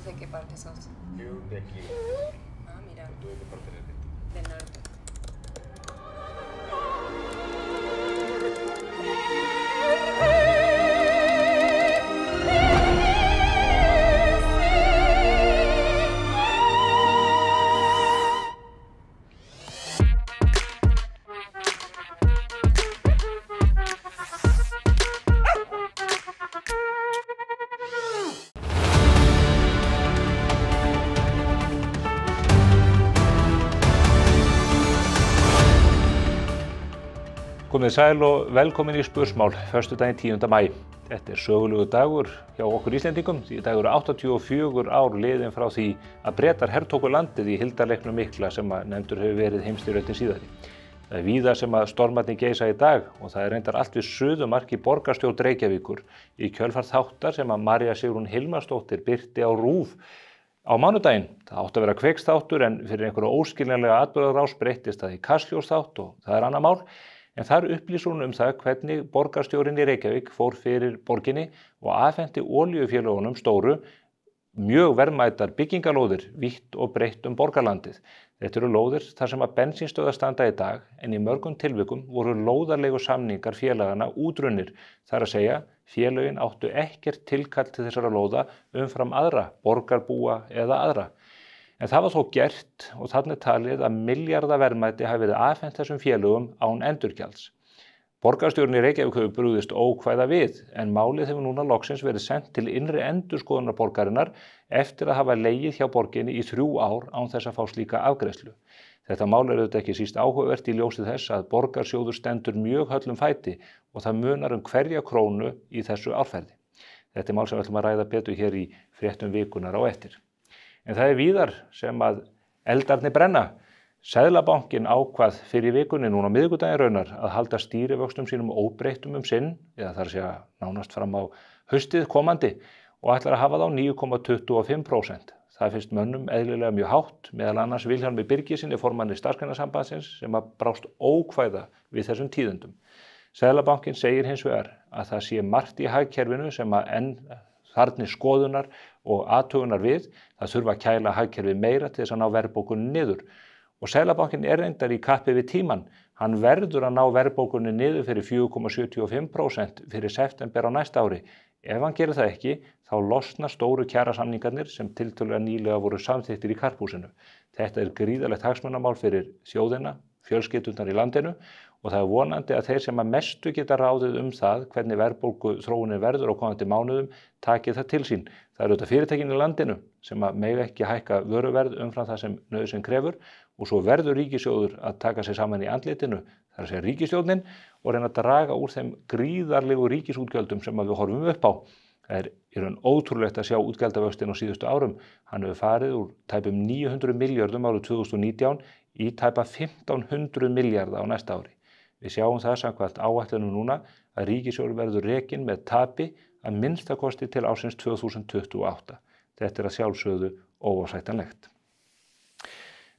¿Vos de qué parte sos? Yo de aquí. Ah, mira. ¿Tú de qué parte eres? Del norte. Komið sæl og velkomin í Spursmál, föstudaginn 10. maí. Þetta sögulegur dagur hjá okkur Íslendingum, því dagur 84 ár liðin frá því að Bretar hertóku landið í hildarleiknum mikla sem nefndur hefur verið heimsstyrjöldin síðari. Það er víða sem að stormarnir geisa í dag og það er reyndar allt við suðumark í borgarstjórn Reykjavíkur í kjölfar þáttar sem að María Sigrún Hilmarsdóttir birti á RÚV á mánudaginn. Það átti að vera kveiksþáttur en fyrir einhverja óskiljanlega atburðarás breyttist það í kastljósþátt og það er annað mál. En þar upplýsir hún það hvernig borgarstjórinn í Reykjavík fór fyrir borginni og afhenti olíufélögunum stóru mjög verðmætar byggingalóðir vítt og breitt borgarlandið. Þetta eru lóðir þar sem að bensínstöðvar standa í dag en í mörgum tilvikum voru lóðarlegu samningar félagana útrunnir. Það er að segja, félögin áttu ekkert tilkall til þessara lóða umfram aðra, borgarbúa eða aðra. En það var þó gert og þarna talið að milljarðaverðmæti hafi verið afhent þessum félögum án endurgjalds. Borgarstjórinn í Reykjavík hefur brugðist ókvæða við en málið hefur núna loksins verið sent til innri endurskoðunar borgarinnar eftir að hafa legið hjá borginni í 3 ár án þess að fá slíka afgreiðslu. Þetta mál er auðvitað ekki síst áhugavert í ljósi þess að borgarsjóður stendur mjög höllum fæti og það munar hverja krónu í þessu árferði. Þetta er mál sem við ætlum að ræða betur hér í fréttum vikunar á eftir. En það er víðar sem að eldarnir brenna. Seðlabankinn ákvað fyrir vikunni núna á miðvikudaginn raunar að halda stýrivöxtum sínum óbreyttum sinn, eða þar sé að nánast fram á haustið komandi og ætlar að hafa þá 9,25%. Það finnst mönnum eðlilega mjög hátt, meðal annars Vilhjálmi Birgissyni formanni Starfsgreinasambandsins sem að brást ókvæða við þessum tíðindum. Seðlabankinn segir hins vegar að það sé margt í hagkerfinu sem að enn þarfnir skoðunar og athugunar við, það þurfa að kæla hagkerfið meira til þess að ná verðbólgunni niður. Og Seðlabankinn er reyndar í kappi við tímann, hann verður að ná verðbólgunni niður fyrir 4,75% fyrir september á næsta ári. Ef hann gerir það ekki, þá losna stóru kjarasamningarnir sem tiltölulega nýlega voru samþykktir í karphúsinu. Þetta er gríðarlegt hagsmunamál fyrir þjóðina, fjölskyldurnar í landinu og það er vonandi að þeir sem að mestu geta ráðið það hvernig verðbólgu þróunin verður á komandi mánuðum taki það til sín. Það eru auðvitað fyrirtækin í landinu sem að mega ekki hækka vöruverð umfram það sem nauðsyn krefur og svo verður ríkissjóður að taka sig saman í andlitinu, það er að segja ríkisstjórnin og reyna að draga úr þeim gríðarlegu ríkisútgjöldum sem að við horfum upp á. Það er í raun ótrúlegt að sjá útgjaldavöxtinn á síðustu árum. Hann hefur farið úr tæpum 900 milljörðum árið 2019 í tæpa 1500 milljarða á næsta ári. Við sjáum það samkvæmt áætlunum núna að ríkissjóður verður rekinn með tapi að minnstakosti til ársins 2028. Þetta er að sjálfsögðu óásættanlegt.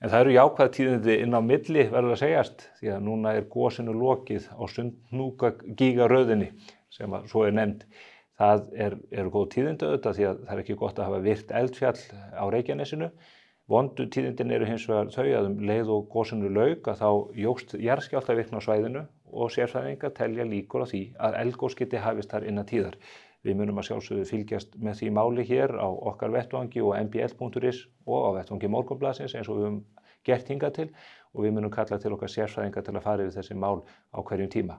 En það eru jákvæð tíðindi inn á milli verður að segjast því að núna er gosinu lokið á Sundhnúkagígaröðinni sem að svo er nefnd. Það eru góð tíðindi auðvitað því að það er ekki gott að hafa virt eldfjall á Reykjanesinu. Vondu tíðindin eru hins vegar þau að leið og gosinu lauk að þá jókst jarðskjálftavirkni á svæðinu og sérfræðingar telja líkur á því að eldgos geti hafist þar innan tíðar. Við munum að sjálfsögðu fylgjast með því máli hér á okkar vettvangi og mbl.is og á vettvangi Morgunblaðsins eins og við höfum gert hingað til og við munum kalla til okkar sérfræðingar til að fara yfir þessi mál á hverjum tíma.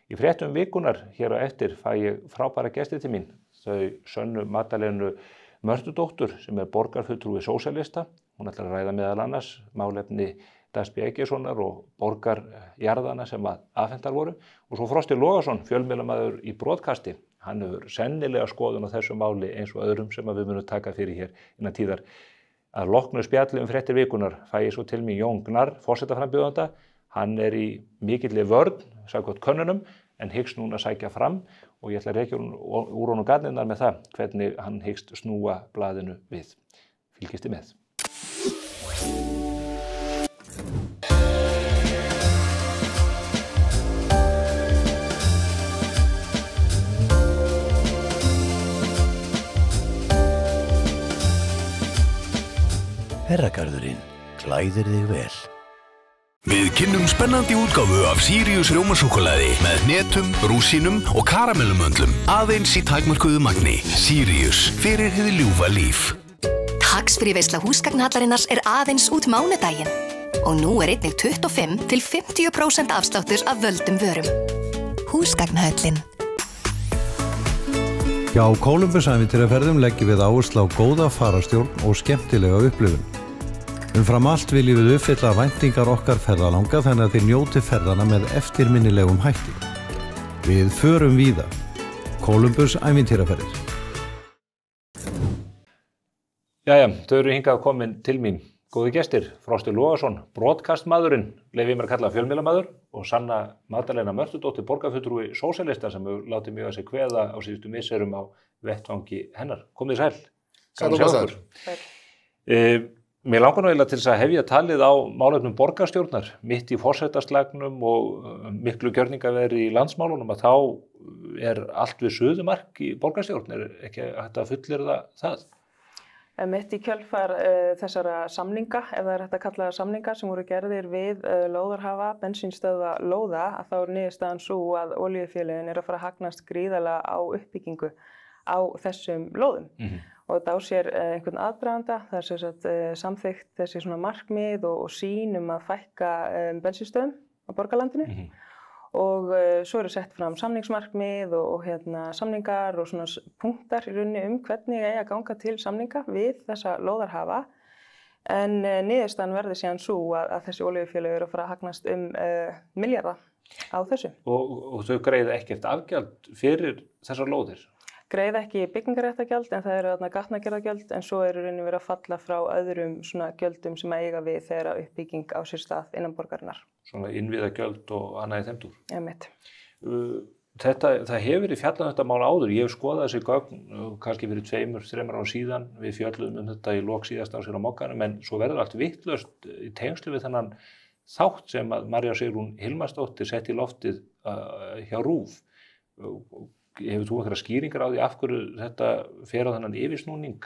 Í fréttum vikunar hér á eftir fæ ég frábæra gesti til mín, þau Sönnu Magdalenu Mördudóttur sem er borgarfulltrúi sósíalista. Hún ætlar að ræða meðal annars málefni Dags B. Eggertssonar og borgarjarðana sem að afhentar voru og svo Frosti Logason, fjölmiðlamaður í broadcasti. Hann hefur sennilega skoðun á þessu máli eins og öðrum sem við munum taka fyrir hér innan tíðar. Að loknu spjalli fréttir vikunar fæ ég svo til mig Jón Gnarr, forsetaframbjóðanda. Hann er í mikilli vörn, samkvæmt könnunum, en hyggst núna sækja fram og ég ætla að rekja úr honum garnirnar með það hvernig hann hyggst snúa blaðinu við. Fylgist þið með. Herragarðurinn klæðir þig vel. Við kynnum spennandi útgáfu af Sirius rjómasúkkulaði með hnetum, rúsínum og karamellumöndlum aðeins í takmörkuðu magni. Sirius, fyrir hið ljúfa líf. Tax-free-veisla húsgagnhallarinnar aðeins út mánudaginn og nú einnig 25 til 50% afsláttur af völdum vörum. Húsgagnhöllin. Hjá Kólumbusævintýraferðum leggjum við áherslu á góða fararstjórn og skemmtilega upplifun. Umfram allt viljum við uppfylla væntingar okkar ferðalanga þannig að þið njóti ferðana með eftirminnilegum hætti. Við förum víða. Kólumbus ævintýraferðir. Jæja, þau eru hingað komin til mín. Góði gestir, Frosti Logason, broadcastmaðurinn, leyfi mér að kalla fjölmiðlamaður og Sanna Magdalena Mörtudóttir, borgarfulltrúi sósíalista sem hefur látið mjög að sig kveða á síðustu misserum á vettvangi hennar. Komið sæl. Sæl og blessaður. Mér langar nú eiginlega til þess að hefja talið á málefnum borgarstjórnar mitt í forsetaslagnum og miklu gjörningaveðri í landsmálunum að þá allt við suðumark í borgarstjórn, ekki hægt að fullyrða það? Mitt í kjölfar þessara samninga, ef það hægt að kalla það samninga sem voru gerðir við lóðarhafa, bensínstöðva lóða, að þá niðurstaðan sú að olíufélögin að fara að hagnast gríðarlega á uppbyggingu á þessum lóðum. Og þetta á sér einhvern aðdraganda, það sagt samþykkt þessi svona markmið og sýn að fækka bensínstöðum á borgarlandinu. Og svo eru sett fram samningsmarkmið og samningar og svona punktar í rauninni hvernig eigi að ganga til samninga við þessa lóðarhafa. En niðurstaðan verði síðan sú að þessi olíufélög eru að fara að hagnast milljarða á þessu. Og þau greiða ekkert afgjald fyrir þessar lóðir? Greiða ekki byggingaréttargjald en það eru gatnagerðargjöld en svo eru rauninni verið að falla frá öðrum svona gjöldum sem eiga við þegar uppbygging á sér stað innan borgarinnar. Svona innviðagjöld og annað í þeim dúr? Einmitt. Það hefur verið fjallað þetta mál áður. Ég hef skoðað þessi gögn kannski fyrir 2-3 ára síðan. Við fjöllum þetta í lok síðasta árs á Mogganum en svo verður allt vitlaust í tengslu við þennan þátt sem að María Sigrún Hilmarsdóttir setti í loftið hjá RÚV. Hefur þú einhverja skýringar á því af hverju þetta fer á þennan yfirsnúning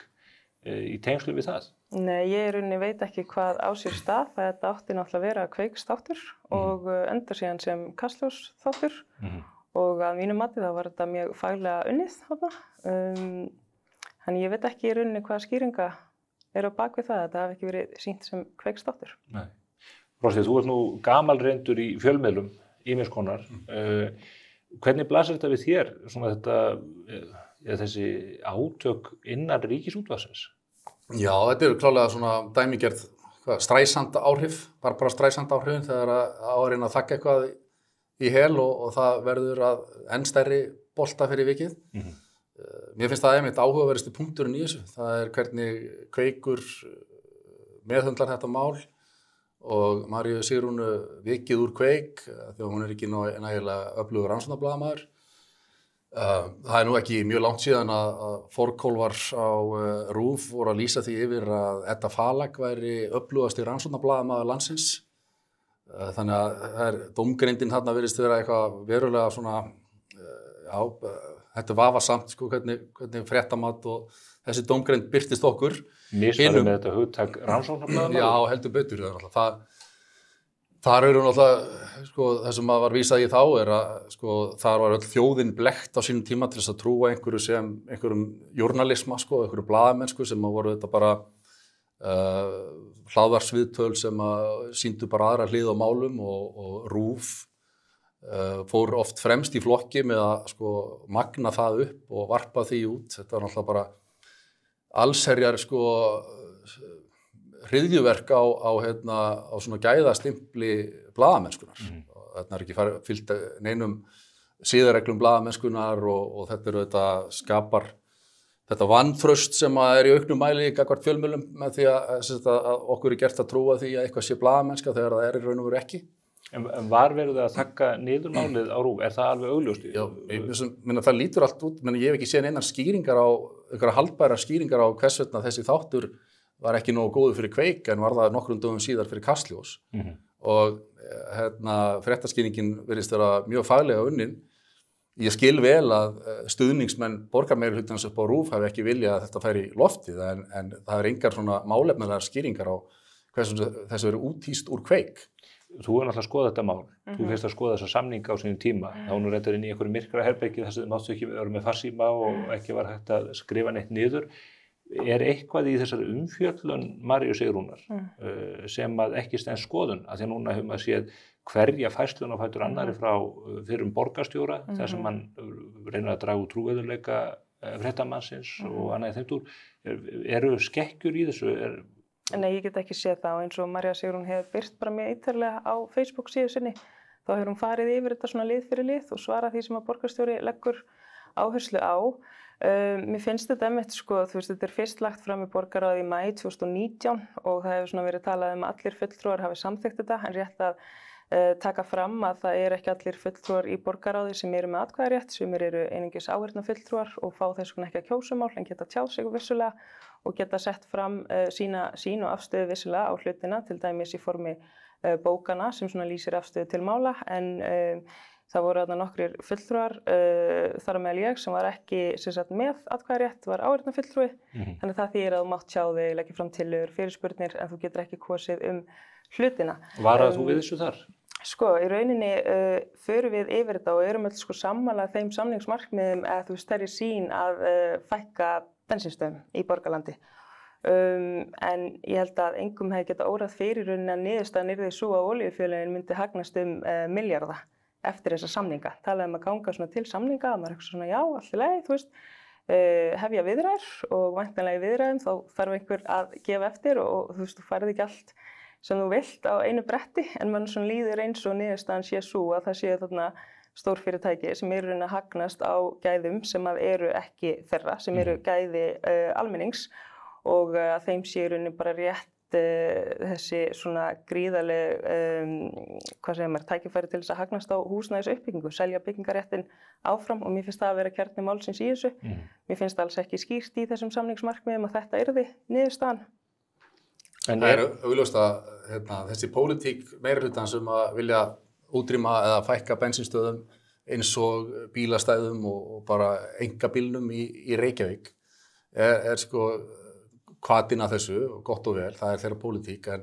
í tengslu við það? Nei, ég rauninni veit ekki hvað á sér stað. Þetta átti náttúrulega að vera kveiksþáttur og endar síðan sem kastljósþáttur og að mínu mati þá var þetta mjög faglega unnið þarna. Þannig ég veit ekki í rauninni hvaða skýringa á bak við það. Þetta hafi ekki verið sýnt sem kveiksþáttur. Nei. Frosti, þú ert nú gamalreyndur í fjölmiðlum, ýmiss konar. Hvernig blasir þetta við þér, svona þessi átök innan ríkisútvarpsins? Já, þetta eru klálega svona dæmigerð stræsand áhrif, bara stræsand áhrifin þegar á að reyna að þakka eitthvað í hel og það verður að enn stærri bolta fyrir vikið. Mér finnst það einmitt áhugaverðasti punkturinn í þessu. Það er hvernig Kveikur meðhöndlar þetta mál og Maríu Sigrúnu vikið úr Kveik þegar hún ekki nægilega öflugur rannsóknarblaðamaður. Það er nú ekki mjög langt síðan að forkólfar á RÚV voru að lýsa því yfir að Edda Falag væri öflugasti rannsóknarblaðamaður landsins. Þannig að dómgreindin þarna virðist vera eitthvað verulega svona, þetta er vafasamt sko, hvernig fréttamat og þessi dómgreind birtist okkur. Misfæri með þetta hugtak rannsóknarblaðamaður? Já, heldur betur. Þar eru náttúrulega, sko, það sem var vísað í þá er að sko, þar var öll þjóðin blekkt á sínum tíma til þess að trúa einhverjum júrnalisma, sko, einhverju blaðamennsku sem voru þetta bara hlaðvarpsviðtöl sem sýndu bara aðra hlið á málum og RÚV fór oft fremst í flokki með að sko, magna það upp og varpa því út. Þetta var náttúrulega bara allsherjar sko, hryðjuverk á svona gæðastimpli blaðamennskunar. Þetta er ekki fylgt neinum siðareglum blaðamennskunar og þetta eru skapar þetta vantraust sem er í auknum mæli gagnvart fjölmiðlum með því að okkur er gert að trúa því að eitthvað sé blaðamennska þegar það er í raun og veru ekki. En var verið að þakka niður málið á RÚV? Er það alveg augljóst? Já, það lítur allt út, ég hef ekki séð neinar skýringar á, einhverja haldbærar skýringar á hvers vegna þessi þáttur var ekki nógu góður fyrir Kveik en var það nokkrum dögum síðar fyrir Kastljós. Og fréttaskýringin virðist vera mjög faglega unnin. ég skil vel að stuðningsmenn borgarmeirihlutans upp á RÚV hafi ekki viljað að þetta færi í loftið en það engar svona málefnalegar skýringar á hversu þessu verið úthýst úr kveik. Þú náttúrulega að skoða þetta mál. Þú fyrst að skoða þessa samninga á sínum tíma. Þá nú reyndar inn í einhverju myrkra herbergi þar sem máttu ekki vera með farsíma og ekki var hægt að skrifa neitt niður. Eitthvað í þessari umfjöllun Maríu Sigrúnar sem að ekki stenst skoðun? Af því að núna hefur maður séð hverja færslun á fætur annarri frá fyrrum borgarstjóra, þar sem hann reynir að draga úr trúverðugleika fréttamannsins og annað í þeim dúr. Eru skekkjur í þessu? Nei, ég get ekki séð það og eins og María Sigrún hefur birt bara mjög ítarlega á Facebook síðu sinni. Þá hefur hún farið yfir þetta svona lið fyrir lið og svarað því sem að borgarstjóri leggur áherslu á. Mér finnst þetta einmitt sko, þú veist, þetta fyrst lagt fram í borgarráði í maí 2019 og það hefur svona verið talað að allir fulltrúar hafi samþykkt þetta, en rétt að taka fram að það ekki allir fulltrúar í borgarráði sem eru með atkvæðarétt, sem eru einungis áheyrnarfulltrúar og fá þess vegna ekki að kjósa mál en geta tjáð sig vissulega og geta sett fram sína sýn og afstöðu vissulega á hlutina, til dæmis í formi bókana sem svona lýsir afstöðu til mála, en það voru þarna nokkrir fulltrúar, þar á meðal ég sem var ekki sem sagt, með atkvæðarétt, var áheyrnarfulltrúi, þannig það þýðir að þú mátt tjá þig, leggja fram tillögur, fyrirspurnir, en þú getur ekki kosið hlutina. Varaðu þú við þessu þar? Sko, í rauninni förum við yfir þetta og erum öll sko sammála þeim samningsmarkmiðum að þú veist þeirri sýn að fækka bensínstöðum í borgarlandi. En ég held að engum hefði getað órað fyrir rauninni að niðurstaðan yrði svo að olíufélögin myndi hagnast milljarða eftir þessa samninga. Talaði að ganga svona til samninga, að maður eitthvað svona já, allt í lagi, þú veist, hefja viðræður og væntanlega í viðræðum þá þarf einhver að gefa eftir og þú veist, þú færð ekki allt sem þú vilt á einu bretti, en mann svona líður eins og niðurstaðan sé svo að það séu þarna stórfyrirtæki sem eru að hagnast á gæðum sem að eru ekki þeirra, sem eru gæði almennings og að þeim sé í rauninni bara rétt þessi svona gríðaleg, hvað segir maður, tækifæri til þess að hagnast á húsnæðisuppbyggingu, selja byggingaréttin áfram og mér finnst það að vera kjarni málsins í þessu. Mér finnst alls ekki skýrt í þessum samningsmarkmiðum að þetta yrði niðurstaðan. En það augljóst að þessi pólitík meirihlutans að vilja útrýma eða fækka bensínstöðum eins og bílastæðum og bara einkabílnum í Reykjavík sko hvatinn að þessu, gott og vel, það þeirra pólitík, en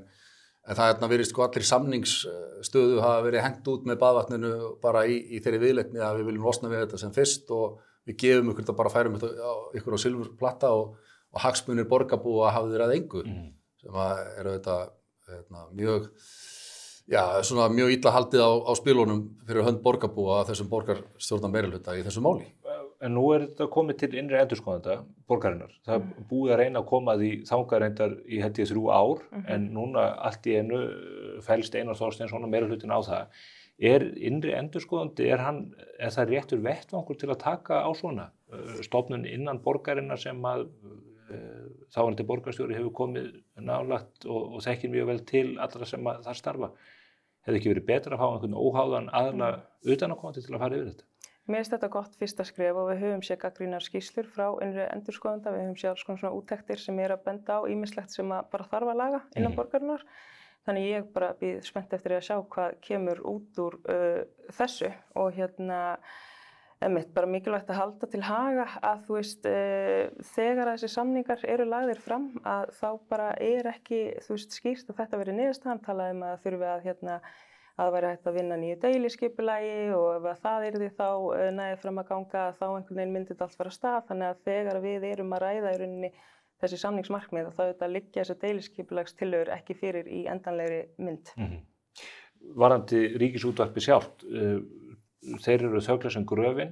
það virðist sko allir samningsstöðu hafa verið hengt út með baðvatninu bara í þeirri viðleitni að við viljum losna við þetta sem fyrst og við gefum ykkur þetta bara færum ykkur á silfurplatta og hagsmunir borgarbúa hafa þeir að engu. Sem eru þetta mjög illa haldið á spilunum fyrir hönd borgarbúa að þessum borgarstjórnar meirihluta í þessu máli. En nú þetta komið til innri endurskoðanda borgarinnar. Það búið að reyna að koma því þangað reyndar í held ég 3 ár, en núna allt í einu fellst Einar Þorsteinsson og meirihlutin á það. Innri endurskoðandi, er það réttur vettvangur til að taka á svona stofnun innan borgarinnar sem að þáverandi borgarstjóri hefur komið nálægt og þekkir mjög vel til allra sem þar starfa. Hefði ekki verið betra að fá einhvern óháðan aðila utanaðkomandi til að fara yfir þetta? Mér finnst þetta gott fyrsta skref og við höfum séð gagnrýnar skýrslur frá innri endurskoðanda, við höfum séð alls konar svona úttektir sem að benda á ýmislegt sem að bara þarf að laga innan borgarinnar. Þannig ég bara býð spennt eftir að sjá hvað kemur út úr þessu og einmitt bara mikilvægt að halda til haga að þú veist þegar þessi samningar eru lagðir fram að þá bara ekki þú veist skýrt að þetta verið niðurstaðan, talaði að þurfi að að væri hægt að vinna nýju deiliskipulagi og ef það yrði þá næði fram að ganga þá einhvern veginn myndi þetta allt fara af stað, þannig að þegar við erum að ræða í rauninni þessi samningsmarkmið þá þetta liggja þessi deiliskipulagstillögur ekki fyrir í endanlegri mynd. Varðandi Ríkisútvarpið sjálft, þeir eru þögla sem gröfin,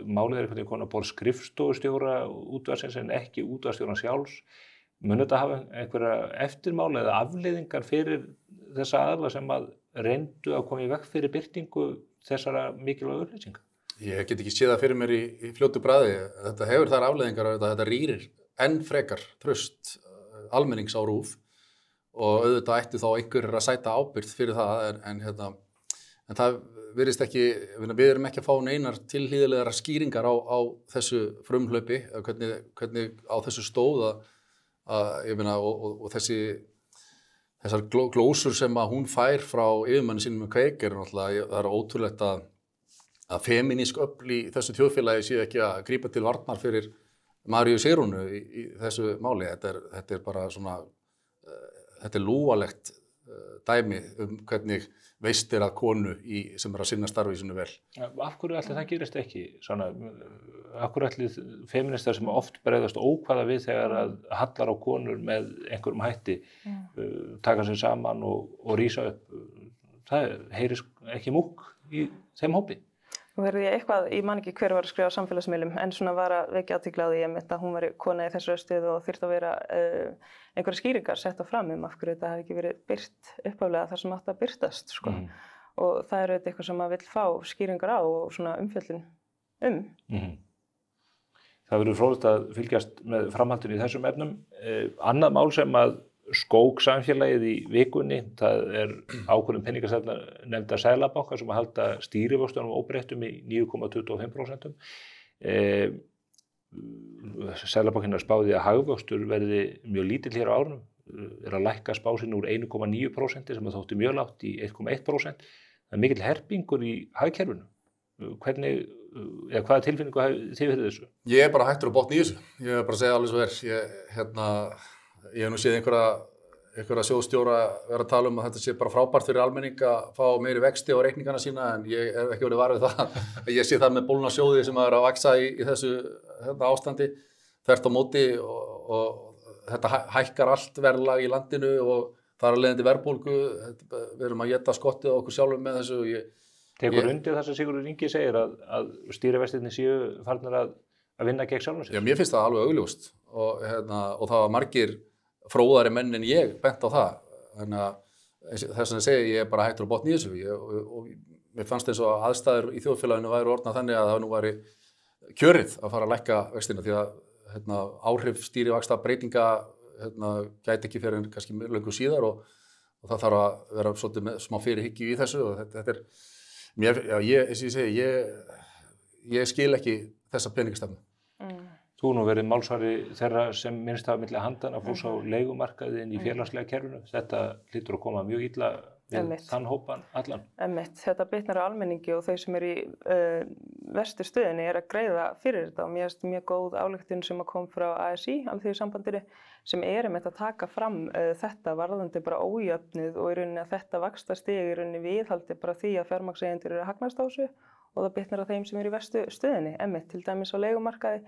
málið einhvern veginn konar borð skrifstofustjóra útvarpsins en ekki útvarpsstjóran sjálfs. Mun þetta hafa einhverja eftirmála eða afleiðingar fyrir þessa aðila sem að reyndu að koma í veg fyrir birtingu þessara mikilvægu upplýsinga? Ég get ekki séð það fyrir mér í fljótu bragði. Þetta hefur þær afleiðingar að þetta rýrir enn frekar traust almennings á RÚV og auðvitað ættu þá einhverjir að sæta ábyrgð fyrir það en það virðist ekki, við erum ekki að fá neinar tilhlýðilegar skýringar á þessu frumhlaupi, hvernig á þessu stóð og þessar glósur sem að hún fær frá yfirmanni sínum með kveik náttúrulega, það ótrúlegt að að feminísk öfl í þessu þjóðfélagi séu ekki að grípa til varnar fyrir Maríu Sigrúnu í þessu máli. Þetta er bara svona, þetta er lúalegt dæmi hvernig veist að konu sem að sinna starfi sínu vel. Af hverju ætli það gerist ekki? Svona, af hverju ætli feministar sem oft bregðast ókvæða við þegar að hallar á konur með einhverjum hætti taka sig saman og rísa upp? Það heyrir ekki múkk í þeim hópi. Nú verði ég eitthvað, ég man ekki hver var að skrifa á samfélagsmiðlum, en svona var að vekja athygli á því að hún var kona í þessu stöðu og þyrfti að vera einhverja skýringar setta fram af hverju þetta hafi ekki verið birt upphaflega þar sem átti að birtast, sko. Og það er eitthvað sem maður vill fá skýringar á og svona umfjöllun Það verður fróðlegt að fylgjast með framhaldinu í þessum efnum. Annað mál sem að skók samfélagið í vikunni, það er ákvörðun peningastefnunefndar Seðlabanka sem að halda stýrivöxtunum óbreyttum í 9,25%. Seðlabankinn spáði að hagvöxtur verði mjög lítill hér á árunum, er að lækka spá sinni úr 1,9% sem að þótti mjög lágt í 1,1%. Það er mikill herpingur í hagkerfinu. Hvaða tilfinningu þið fyrir þessu? Ég er bara hættur á botni í þessu. Ég er bara að segja alveg svo Ég hef nú séð einhverja sjóðstjóra vera að tala að þetta sé bara frábært fyrir almenning að fá meiri vexti á reikningana sína, en ég hef ekki verið var við það. Ég sé það með bólna sjóði sem er að vaxa í þessu ástandi þvert á móti og þetta hækkar allt verðlag í landinu og það er að leiðandi verðbólgu. Við erum að éta skottið á okkur sjálfum með þessu. Tekur undir það sem Sigurður Ingi segir að stýrivextirnir séu farnir að vinna gegn sjálfum sér? Já, mér finnst það alveg augljóst og það var margir fróðari menn en ég bent á það. Þannig að þess að segja ég er bara hættur á botni í þessu og mér fannst eins og aðstæður í þjóðfélaginu væru orðnað þannig að það nú væri kjörið að fara að lækka vextina því að áhrif stýrivaxta breytinga gæti ekki fyrir kannski löngu síðar og það þarf að vera svolítið með smá fyrirhyggju í þessu og þetta er ég skil ekki þessa peningastefnu. Þú nú verið málsvari þeirra sem minnst hafa milli handana fólks á leigumarkaði inn í félagslega kerfinu. Þetta hlýtur að koma mjög illa við þann hópan allan. Þetta bitnar á almenningi og þau sem eru í verstu stöðinni er að greiða fyrir þetta og mér finnst mjög góð ályktun sem kom frá ASÍ, Alþýðusambandinu, sem að taka fram þetta varðandi bara ójöfnuð og í rauninni að þetta vaxtastig í rauninni viðhaldi bara því að fjármagnseigendur eru að hagnast á þessu og það bitnar á þeim sem eru í verstu stöðinni, til dæmis á leigumarkaði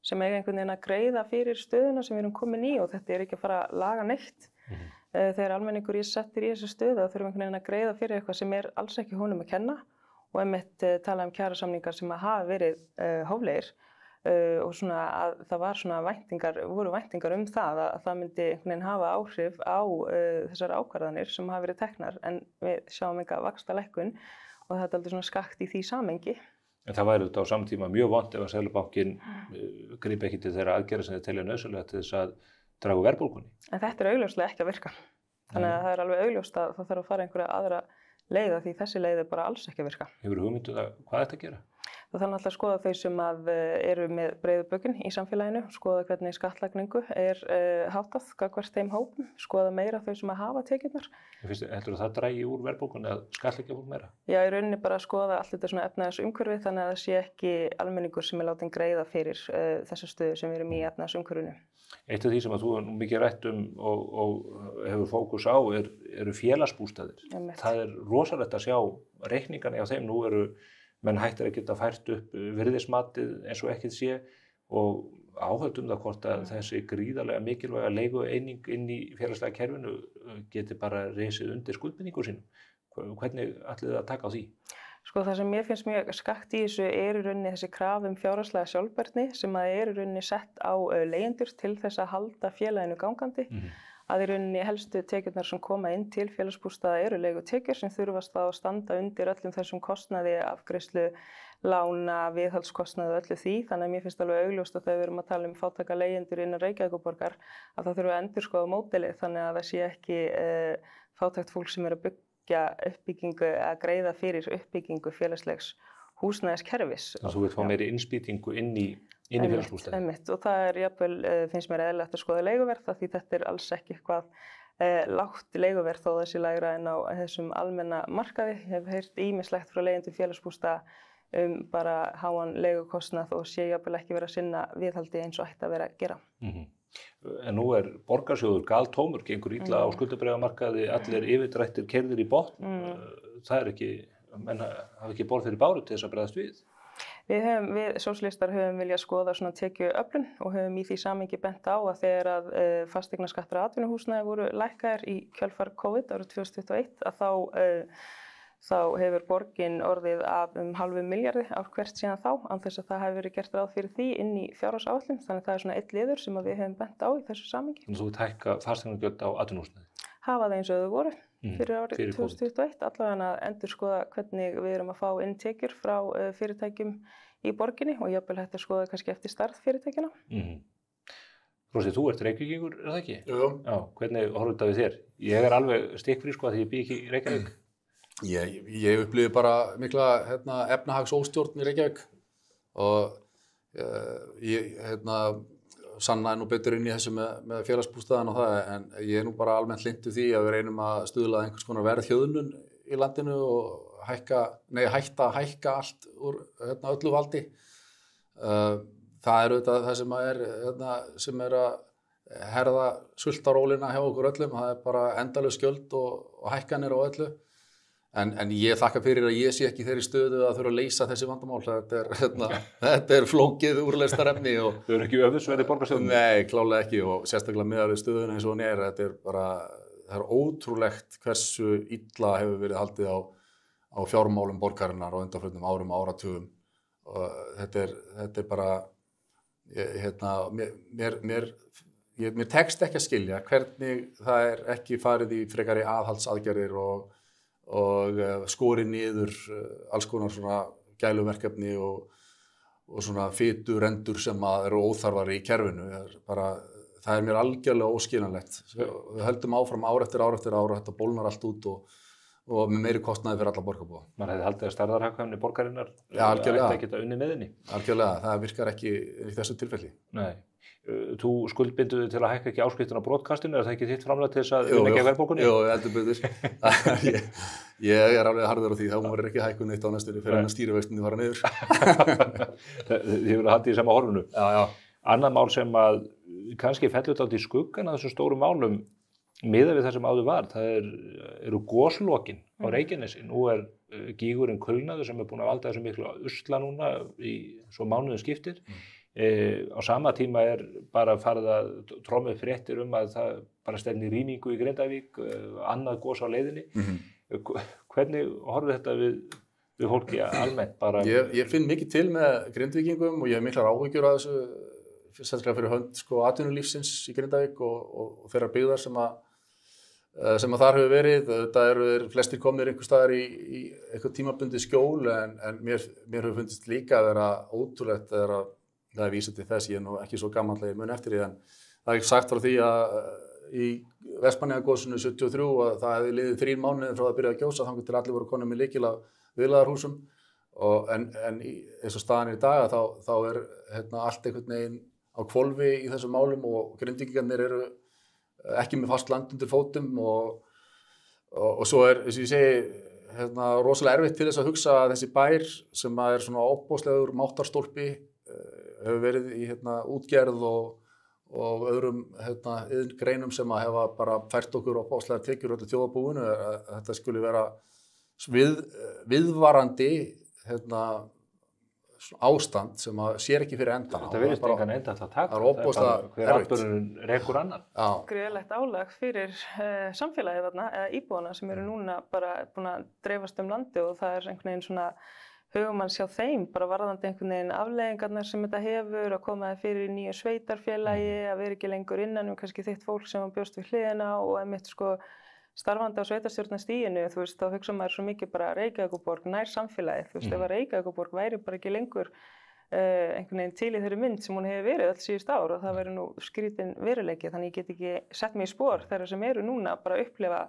sem einhvern veginn að greiða fyrir stöðuna sem við erum komin í og þetta er ekki að fara að laga neitt. Þegar almenningur settir í þessu stöðu þá þurfum einhvern veginn að greiða fyrir eitthvað sem er alls ekki honum að kenna og tala kjarasamningar sem hafa verið hóflegir og svona að það voru væntingar það að það myndi einhvern veginn hafa áhrif á þessar ákvarðanir sem hafa verið teknar en við sjáum enga vaxtalækkun og þetta er aldrei svona skakt í því samhengi. En það væri þetta á samtíma mjög vont ef að Seðlabankinn grípi ekki til þeirra aðgerða sem þeir telja nauðsynlega til þess að draga úr verðbólgunni. En þetta er augljóslega ekki að virka. Þannig að það er alveg augljóst að það þarf að fara einhverja aðra leið því þessi leið er bara alls ekki að virka. Hefur hugmyndu hvað þetta gera? Það þarf náttúrulega að skoða þau sem eru með breiðu bökin í samfélaginu, skoða hvernig skattlagningu er háttað gagnvart þeim hópum, skoða meira þau sem hafa tekjurnar. Heldur það dragi úr verðbólgunni að skattleggja fólk meira? Já, í rauninni bara að skoða allt þetta svona efnahagsumhverfi þannig að það sé ekki almenningur sem látin greiða fyrir þessa stöðu sem við erum í efnahagsumhverfinu. Eitt af því sem að þú mikið rætt og hefur fókus á eru félagsbústaðir. Það er rosalegt að sjá reikningana hjá þeim. Nú eru menn hættir að geta fært upp virðismatið eins og ekkert sé og áhöld það hvort að þessi gríðarlega mikilvæga leigueining inn í félagslega kerfinu geti bara risið undir skuldbindingu sínum. Hvernig ætlið þið að taka á því? Sko það sem mér finnst mjög skakt í þessu er í rauninni þessi kraf fjárhagslega sjálfbærni sem er í rauninni sett á leigjendur til þess að halda félaginu gangandi. Að í rauninni helstu tekjurnar sem koma inn til félagsbústaða eru leigutekjur sem þurfast að standa undir öllum þessum kostnaði, afgreiðslu, lána, viðhaldskostnaði og öllu því. Þannig að mér finnst alveg augljóst að þegar við erum að tala fátæka leigjendur innan Reykjavíkurborgar að það þurfum að endurskoða módelið þannig að það sé ekki fátækt fólk sem er að byggja uppbyggingu að greiða fyrir uppbyggingu félagslegs húsnæðiskerfis. Þannig að þú vilt fá meiri innspýtingu inn í félagsbústaði. Og það er jafnvel, finnst mér eðlilegt að skoða leiguverð því þetta er alls ekki eitthvað lágt leiguverð þó það sé lægra en á þessum almenna markaði. Ég hef heyrt ýmislegt frá leigjendum félagsbústaða bara háan leigukostnað og sé jafnvel ekki vera að sinna viðhaldi eins og ætti að vera að gera. En nú borgarsjóður galtómur, gengur illa á skuldabréfamarkaði, allir yfirdrættir keyrðir í botn. Það ekki, menn hafa ekki borð fyrir báru til þess að bregðast við. Við sósíalistar höfum viljað skoða svona tekjuöflun og höfum í því samhengi bent á að þegar að fasteignaskattar á atvinnuhúsnæði voru lækkaðir í kjölfar COVID árið 2021 að þá hefur borgin orðið af 0,5 milljarði ár hvert síðan þá, án þess að það hafi verið gert ráð fyrir því inn í fjárhagsáætlun, þannig að það svona einn liður sem við höfum bent á í þessu samhengi. Þú vilt hækka fasteignagjöld á atvinnuhúsnæði? Hafa það eins og þau voru fyrir árið 2021, allavega að endurskoða hvernig við erum að fá inn tekjur frá fyrirtækjum í borginni og jafnvel hægt að skoða kannski eftir stærð fyrirtækjana. Rósi, þú ert Reykvíkingur, það ekki? Jú. Já, hvernig horfir þetta við þér? Ég alveg stikkfrí því ég bý ekki í Reykjavík. Ég upplifði bara mikla efnahagsóstjórn í Reykjavík og ég sannaði nú betur inn í þessu með félagsbústaðan og það, en ég nú bara almennt hlynntur því að við reynum að stuðla að einhvers konar verðhjöðnun í landinu og hætta að hækka allt úr öllu valdi. Það auðvitað það sem er að herða sultarólina hjá okkur öllum, það bara endalaus gjöld og hækkanir og öllu. En ég þakka fyrir að ég sé ekki í þeirri stöðu að þurfa að leysa þessi vandamál. Þetta er flókið úrlausnarefni. Þau eru ekki öfðusverði borgarsjóðum? Nei, klálega ekki og sérstaklega miðað við stöðuna eins og hún er. Það er ótrúlegt hversu illa hefur verið haldið á fjármálum borgarinnar á undanförnum árum og áratugum. Og þetta er bara, mér tekst ekki að skilja hvernig það er ekki farið í frekari aðhaldsaðgerðir og skorið niður alls konar svona gæluverkefni og svona fyturendur sem eru óþarfar í kerfinu. Það er mér algjörlega óskiljanlegt. Við höldum áfram ár eftir ár og þetta bólnar allt út og með meiri kostnaði fyrir alla borgarbúa. Man hefði haldið að stærðarhagkvæmni borgarinnar ætti að geta unnið með henni. Algjörlega, það virkar ekki í þessu tilfelli. Nei. Þú skuldbinduðu til að hækka ekki áskriftin á broadcastinu, er það ekki þitt framlag til þess að vinna ekki að verðbólgunni? Jú, heldur betur. Ég er alveg harður á því, þá verður ekki hækkun neitt á næstunni fyrir en að stýrivextinni fara niður. Þið hefur haldið í sama horfinu. Já. Annað mál sem að kannski fellur dálítið í skuggan af þessum stórum málum miðað við það sem áður var, það eru goslokin á Reykjanesi. Nú gígurinn kulnaður sem búinn að valda þessu miklu usla núna í svo mánuðum skiptir. Á sama tíma bara farið að tromma upp fréttir að það bara stefnir rýmingu í Grindavík, annað gos á leiðinni. Hvernig horfir þetta við fólki almennt? Ég finn mikið til með Grindvíkingum og ég hef miklar áhyggjur af þessu, sérstaklega fyrir hönd atvinnulífsins í Grindavík og þeirra byggðar sem að þar hefur verið. Það eru flestir komnir einhvers staðar í eitthvað tímabundið skjól en mér hefur fundist líka að vera ótrúlegt það vísað til þess, ég nú ekki svo gamall að ég mun eftir því, en það ekki sagt frá því að í Vestmannaeyjagosinu 73 að það hefði liðið 3 mánuðir frá að byrja að gjósa þangað til allir voru konur með lykil af viðlagarhúsum en eins og staðan í dag þá allt einhvern veginn á hvolfi í þessum málum og Grindvíkingarnir eru ekki með fast land undir fótum og svo eins og ég segi rosalega erfitt til þess að hugsa að þessi bær sem er svona óbóðslegur máttarstólpi hefur verið í útgerð og öðrum greinum sem að hefa bara fært okkur óbóðslegar tekjur öllu þjóðarbúinu, þetta skuli vera viðvarandi ástand sem að sér ekki fyrir endan. Þetta virðist engan enda að taka. Það er óbóðslega erfitt. Hver atburðurinn rekur annan. Gríðarlegt álag fyrir samfélagið þarna, eða íbúana sem eru núna bara búin að dreifast landi og það einhvern veginn svona hugumanns hjá þeim, bara varðandi einhvern veginn afleiðingarnar sem þetta hefur, að koma það fyrir í nýju sveitarfélagi, að vera ekki lengur innan kannski þitt fólk sem bjóst við hliðina og einmitt starfandi á sveitarstjórnarstiginu, þá hugsa maður svo mikið bara Reykjavíkurborg nær samfélagið, ef að Reykjavíkurborg væri bara ekki lengur einhvern veginn til í þeirri mynd sem hún hefur verið öll síðust ár og það væri nú skrítin veruleiki, þannig ég get ekki sett mig í spor þeirra sem eru núna bara að upplifa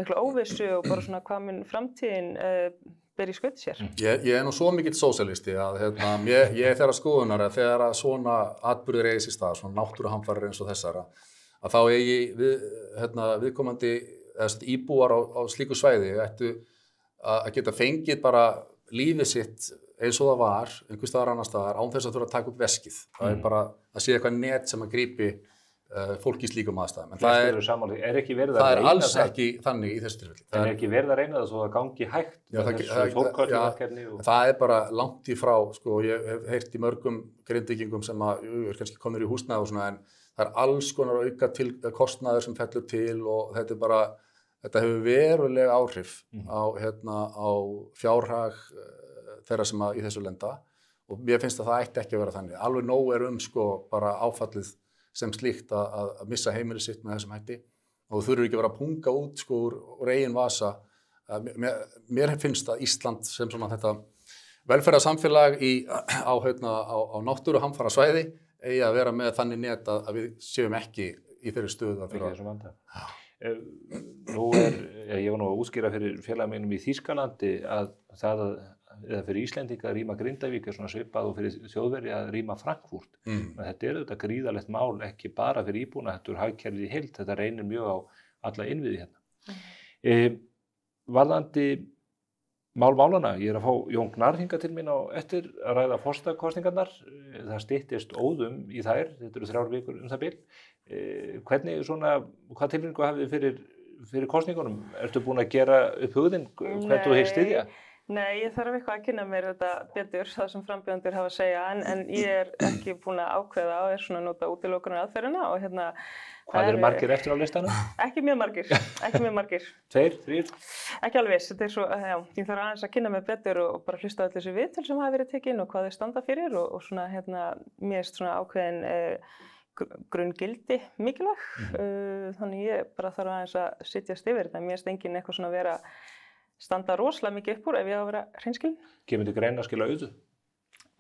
mikla óvissu og bara svona hvað mun framtíðin ber í skauti sér. Ég nú svo mikill sósíalisti að ég þeirra skoðunar að þegar að svona atburðir eigi sér stað, svona náttúruhamfarir eins og þessara, að þá eigi viðkomandi íbúar á slíku svæði ættu að geta fengið bara lífið sitt eins og það var, einhvers staðar annars staðar, án þess að þurfa að taka upp veskið. Það er bara að sé eitthvað net sem að grípi fólk í slíkum aðstæðum. En það er alls ekki þannig í þessu tilfelli. Það er ekki verið að reyna það svo að gangi hægt með þessu Þórkötluverkefni. Það er bara langt í frá, sko, ég hef heyrt í mörgum Grindvíkingum sem er kannski komnir í húsnæði og svona, en það er alls konar auka kostnaður sem fellur til og þetta hefur verulega áhrif á fjárhag þeirra sem í þessu lenda og mér finnst að það ætti ekki að vera þannig. Alveg nóg er sko bara áfallið sem slíkt að missa heimili sitt með þessum hætti og þú þurfur ekki að vera að punga út sko úr eigin vasa. Mér finnst að Ísland sem svona þetta velferðarsamfélag á náttúruhamfara svæði eigi að vera með þannig net að við séum ekki í þeirri stöðu að þurfa. Nú ég var nú að útskýra fyrir félaga mínum í Þýskalandi að það eða fyrir Íslendinga að rýma Grindavík svona svipað og fyrir Þjóðverja að rýma Frankfurt. Þetta auðvitað gríðarlegt mál ekki bara fyrir íbúna, þetta hagkerfið í heild, þetta reynir mjög á alla innviði hérna. Varðandi málana, ég að fá Jón Gnarr hingað til mín á eftir að ræða forsetakosningarnar, það styttist óðum í þær, þetta eru 3 vikur það bil. Hvernig hvað tilfinningu hafið fyrir kosningunum? Ertu búin að gera upp hugðinn hvernig þú hyggst styðja? Nei, ég þarf eitthvað að kynna mér þetta betur, það sem frambjóðendur hafa að segja, en ég ekki búin að ákveða og svona að nota útilokunar aðferðina og Hvað eru margir eftir á listanum? Ekki mjög margir. 2, 3? Ekki alveg viss, þetta svo, ég þarf aðeins að kynna mér betur og bara hlusta á allir þessi viðtöl sem hafa verið tekin og hvað þau standa fyrir og svona, mér er svona ákveðin grunngildi mikilvæg, þannig ég bara þarf aðeins að sitjast yfir þetta, mér er engin eitthvað svona að vera standa rosalega mikið upp úr ef ég á að vera hreinskilin. Kemur til greina að skila auðu?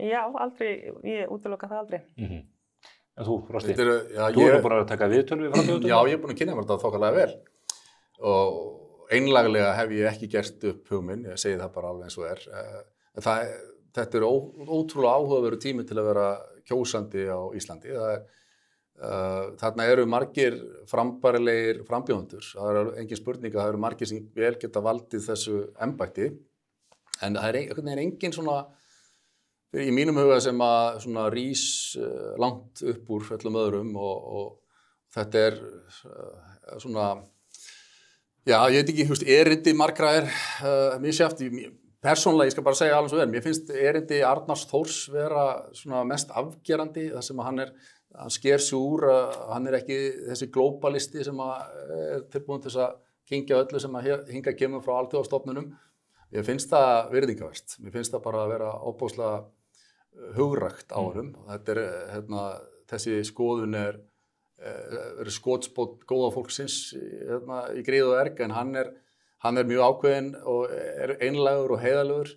Já, aldrei, ég útiloka það aldrei. En þú, Frosti, þú eru búin að taka viðtöl við frambjóðendum? Já, ég er búin að kynna mér þetta þokkalega vel og einlaglega hef ég ekki gert upp hugminn, ég segi það bara alveg eins og þetta er ótrúlega áhugaverður tími til að vera kjósandi á Íslandi. Þarna eru margir frambærilegir frambjóðendur, það er engin spurning að það eru margir sem vel geta valdið þessu embætti, en það er engin svona, í mínum huga sem að svona rís langt upp úr öllum öðrum og þetta er svona, já, ég veit ekki, erindi margra misjafnt. Persónulega, ég skal bara segja alveg svo mér finnst erindi Arnars Þórs vera svona mest afgerandi, það sem hann sker sig úr að hann er ekki þessi glóbalisti sem er tilbúin til að kyngja öllu sem hingað kemur frá alþjóðastofnunum. Ég finnst það virðingavert. Mér finnst það bara að vera óbúslega hugrækt á honum. Þetta þessi skoðun er skotspót góða fólksins í gríð og erg, en hann er mjög ákveðinn og er einlægur og heiðarlegur.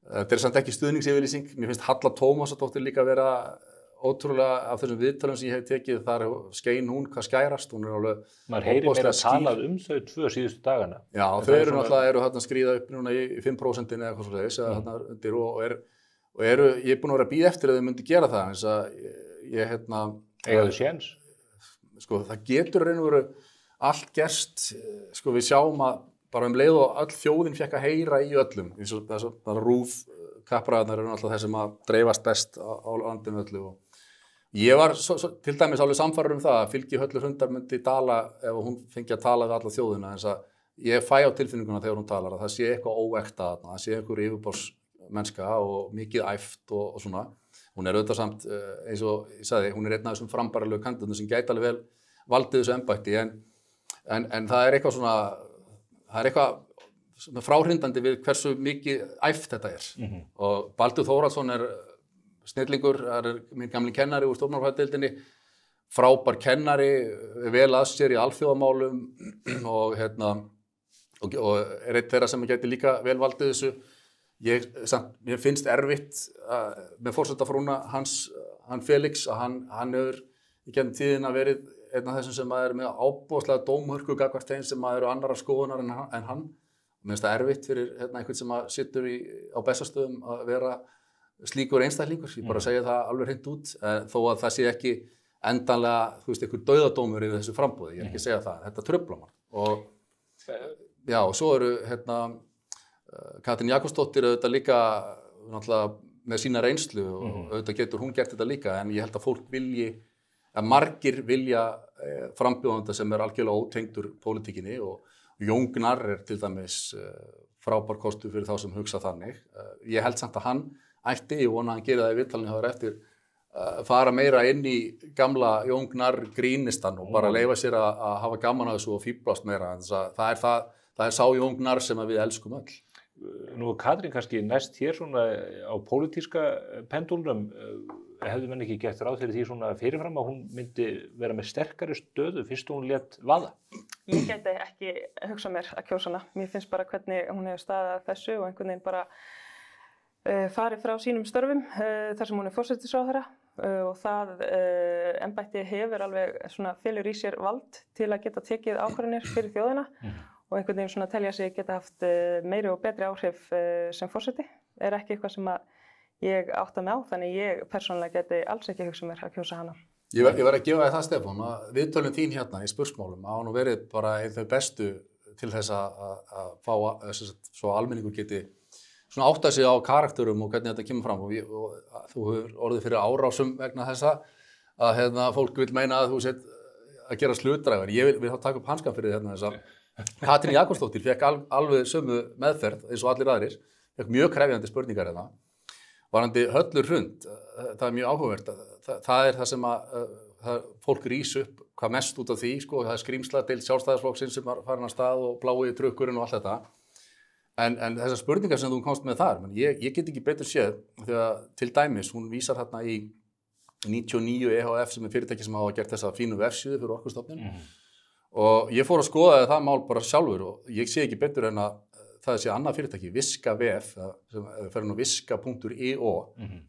Þetta samt ekki stuðningsyfirlýsing. Mér finnst Halla Tómasardóttir líka vera ótrúlega af þessum viðtölum sem ég hef tekið, þar skein hún hvað skærast, hún er alveg maður heyrir meira talað þau 2 síðustu dagana. Já, þau eru náttúrulega að skríða upp núna í 5% eða eitthvað svoleiðis undir og ég er búin að vera að bíða eftir að þau myndi gera það, eins að ég eiga þau séns? Sko, það getur raun og veru allt gerst, sko, við sjáum að bara leið og öll þjóðin fékk að heyra í öllum, eins og það RÚV kappræðarnar eru náttúrulega þeir sem að dreifast best á landinu öllu og ég var til dæmis alveg samfærður það að Fylgi Höllu Hrundar myndi tala ef hún fengi að tala við alla þjóðina, eins að ég fæ á tilfinninguna þegar hún talar að það sé eitthvað óekta þarna, það sé einhver yfirborðsmennska og mikið æft og svona. Hún er auðvitað samt, eins og ég sagði, hún er einn af þessum frambærilegu kandidatum sem gæti alveg vel valdið þessu embætti, en það er eitthvað svona, það er eitthvað fráhrindandi við hversu mikið æft þetta er. Og Baldur Þórhallsson er snillingur, það er minn gamli kennari úr stjórnmálafræðideildinni, frábær kennari, vel að sér í alþjóðamálum og er einn þeirra sem gæti líka vel valdið þessu. Mér finnst erfitt með forsetafrúna hann Felix að hann hefur í gegnum tíðina verið einn af þessum sem er með ábúðslega dómhörku gagnvart þeim sem eru annarra skoðunar en hann. Mér finnst það erfitt fyrir einhvern sem situr á Bessastöðum að vera slíkur einstaklingur, ég bara segja það alveg hreint út, þó að það sé ekki endanlega, einhver dauðadómur yfir þessu framboði, ég er ekki að segja það, þetta truflar mann. Og já, og svo eru Katrín Jakobsdóttir auðvitað líka, náttúrulega með sína reynslu og auðvitað getur hún gert þetta líka, en ég held að fólk að margir vilja frambjóðanda sem algjörlega ótengdur pólitíkinni og Jón Gnarr til dæmis frábær kostur fyrir þá sem hugsa þannig. Ég held samt að hann ætti, ég vona að hann geri það í viðtalinu hjá þér eftir, fara meira inn í gamla Jón Gnarr grínistan og bara leyfa sér að hafa gaman að þessu og fíblast meira. Það er sá Jón Gnarr sem við elskum öll. Nú Katrín kannski næst hér svona á pólitíska pendúlnum, hefðu menn ekki gert ráð fyrir því svona fyrirfram að hún myndi vera með sterkari stöðu fyrst hún lét vaða? Ég geti ekki hugsað mér að kjósa hana. Mér finnst bara hvernig hún hefur staðið að þessu og einhvern veginn bara farið frá sínum störfum þar sem hún forsætisráðherra og það embætti hefur alveg svona felur í sér vald til að geta tekið ákvarðanir fyrir þjóðina. Og einhvern veginn svona telja sig geta haft meiri og betri áhrif sem forseti ekki eitthvað sem ég átta mig á, þannig ég persónulega geti alls ekki hugsað mér að kjósa hana. Ég var að gefa þér það, Stefán, að viðtölin þín hérna í spursmálum hafa nú verið bara einn þau bestu til þess að fá svo almenningur geti svona átta sig á karakterum og hvernig þetta kemur fram og þú hefur orðið fyrir árásum vegna þessa að fólk vil meina að þú sett að gera slutdræfar. Ég vil taka upp hanskan fyrir þérna þessa. Katrín Jakobsdóttir fekk alveg sömu meðferð eins og allir aðrir, fekk mjög krefjandi spurningar hérna. Varðandi Höllur Hrund, það mjög áhugavert, það það sem fólk rís upp hvað mest út af því, sko, það skrýmsladeild Sjálfstæðisflokksins sem var farin af stað og blái trukkurinn og allt þetta. En þessar spurningar sem þú komst með þar, ég get ekki betur séð, þegar til dæmis, hún vísar hérna í 99 EHF sem fyrirtæki sem hafa gert þessa fínu vefsíðu fyrir Orkustofnun. Og ég fór að skoða það mál bara sjálfur og ég sé ekki betur en að það sé annað fyrirtæki, Viska VF, sem fer nú viska.io,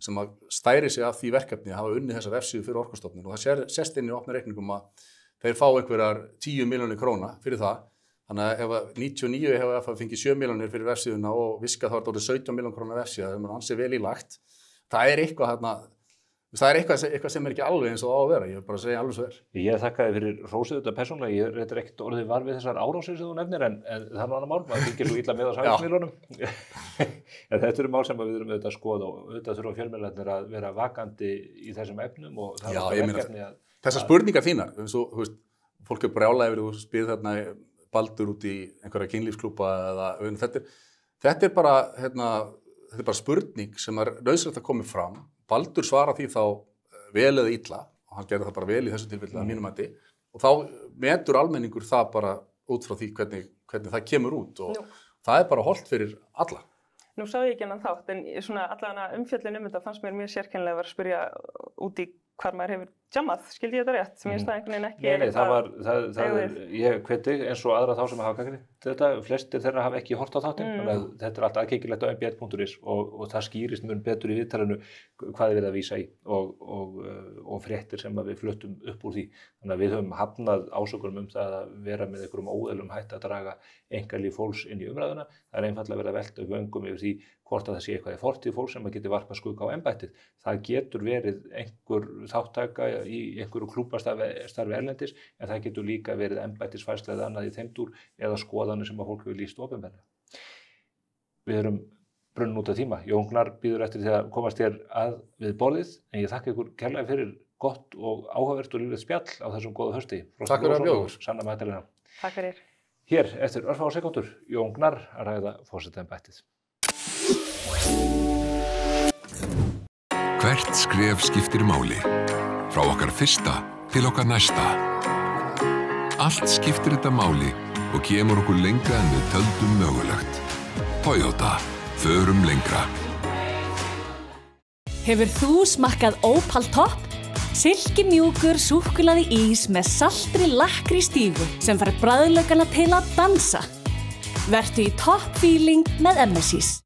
sem stæri sig af því verkefni að hafa unnið þessa vefsíðu fyrir Orkustofnun og það sést inn í opna reikningum að þeir fá einhverjar 10 milljónir króna fyrir það. Þannig að ef 99 EHF fengið 7 milljónir fyrir vefsíðuna og Viska þá orðið 17 milljón króna vefsíða, það er ansið vel í lagt. Það eitthvað sem ekki alveg eins og á að vera, ég vil bara segja alveg svo Ég þakkaði fyrir hrósið þetta persónulega, ég reyndar ekkert orðið var við þessar árásir sem þú nefnir, en það er annað mál, maður fylgir svo illa með á samfélagsmiðlunum. En þetta eru mál sem við erum auðvitað að skoða og auðvitað þurfa fjölmiðlarnir að vera vakandi í þessum efnum og það verkefni að... Þessar spurningar þínar, fólk brjálaði yfir þú spyr þarna baldur út í einhverja kynlífsklúbba eða þetta er bara spurning sem er nauðsynlegt að koma fram. Baldur svara því þá vel eða illa og hann gerði það bara vel í þessu tilfelli að mínum mati og þá metur almenningur það bara út frá því hvernig það kemur út og það er bara hollt fyrir alla. Nú sá ég ekki hennan þátt en svona allavega umfjöllun þetta fannst mér mjög sérkennilega að vera að spyrja út í hvar maður hefur jammað, skildi ég þetta rétt? Mér finnst það einhvern veginn ekki... Nei, ég hveti eins og aðra þá sem hafa gagnrýnt þetta, flestir þeirra hafa ekki hort á þáttinn, þannig að þetta er allt aðgengilegt á mbl.is og það skýrist mun betur í viðtalinu hvað er verið að vísa í og fréttir sem við fluttum upp úr því. Þannig að við höfum hafnað ásökunum það að vera með einhverjum óeðlum hætti að draga einkalíf fólks inn í umræðuna. Það er einfaldlega verið að velta upp vöngum yfir því hvort að það sé eitthvað í fortíð fólks sem að geti varpað skugga á embættið. Það getur verið einhver þáttaka í einhverju klúbbastarfi erlendis, en það getur líka verið embættisfærsla eða annað í þeim dúr eða skoðanir sem að fólk hefur lýst opinberlega. Við erum brunnin út af tíma. Jón Gnarr bíður eftir því að komast hér að við borðið, en ég þakka ykkur kærlega fyrir gott og áhugavert og líflegt spjall á þessum góða hausti. Takk fyrir að bjóða okkur. Sanna Magdalena. Takk fyrir. Hér eftir örfáar sekúndur, Jón Gnarr að ræða forsetaembættið. Hvert skref skiptir máli. Frá okkar fyrsta til okkar næsta. Allt skiptir þetta máli og kemur okkur lengra en við töldum mögulegt. Toyota. Förum lengra. Hefur þú smakkað Opal Top? Silkimjúkur súkkulaði ís með saltri lakkrístífu sem fær bragðlaukana til að dansa. Vertu í top feeling með MSIs.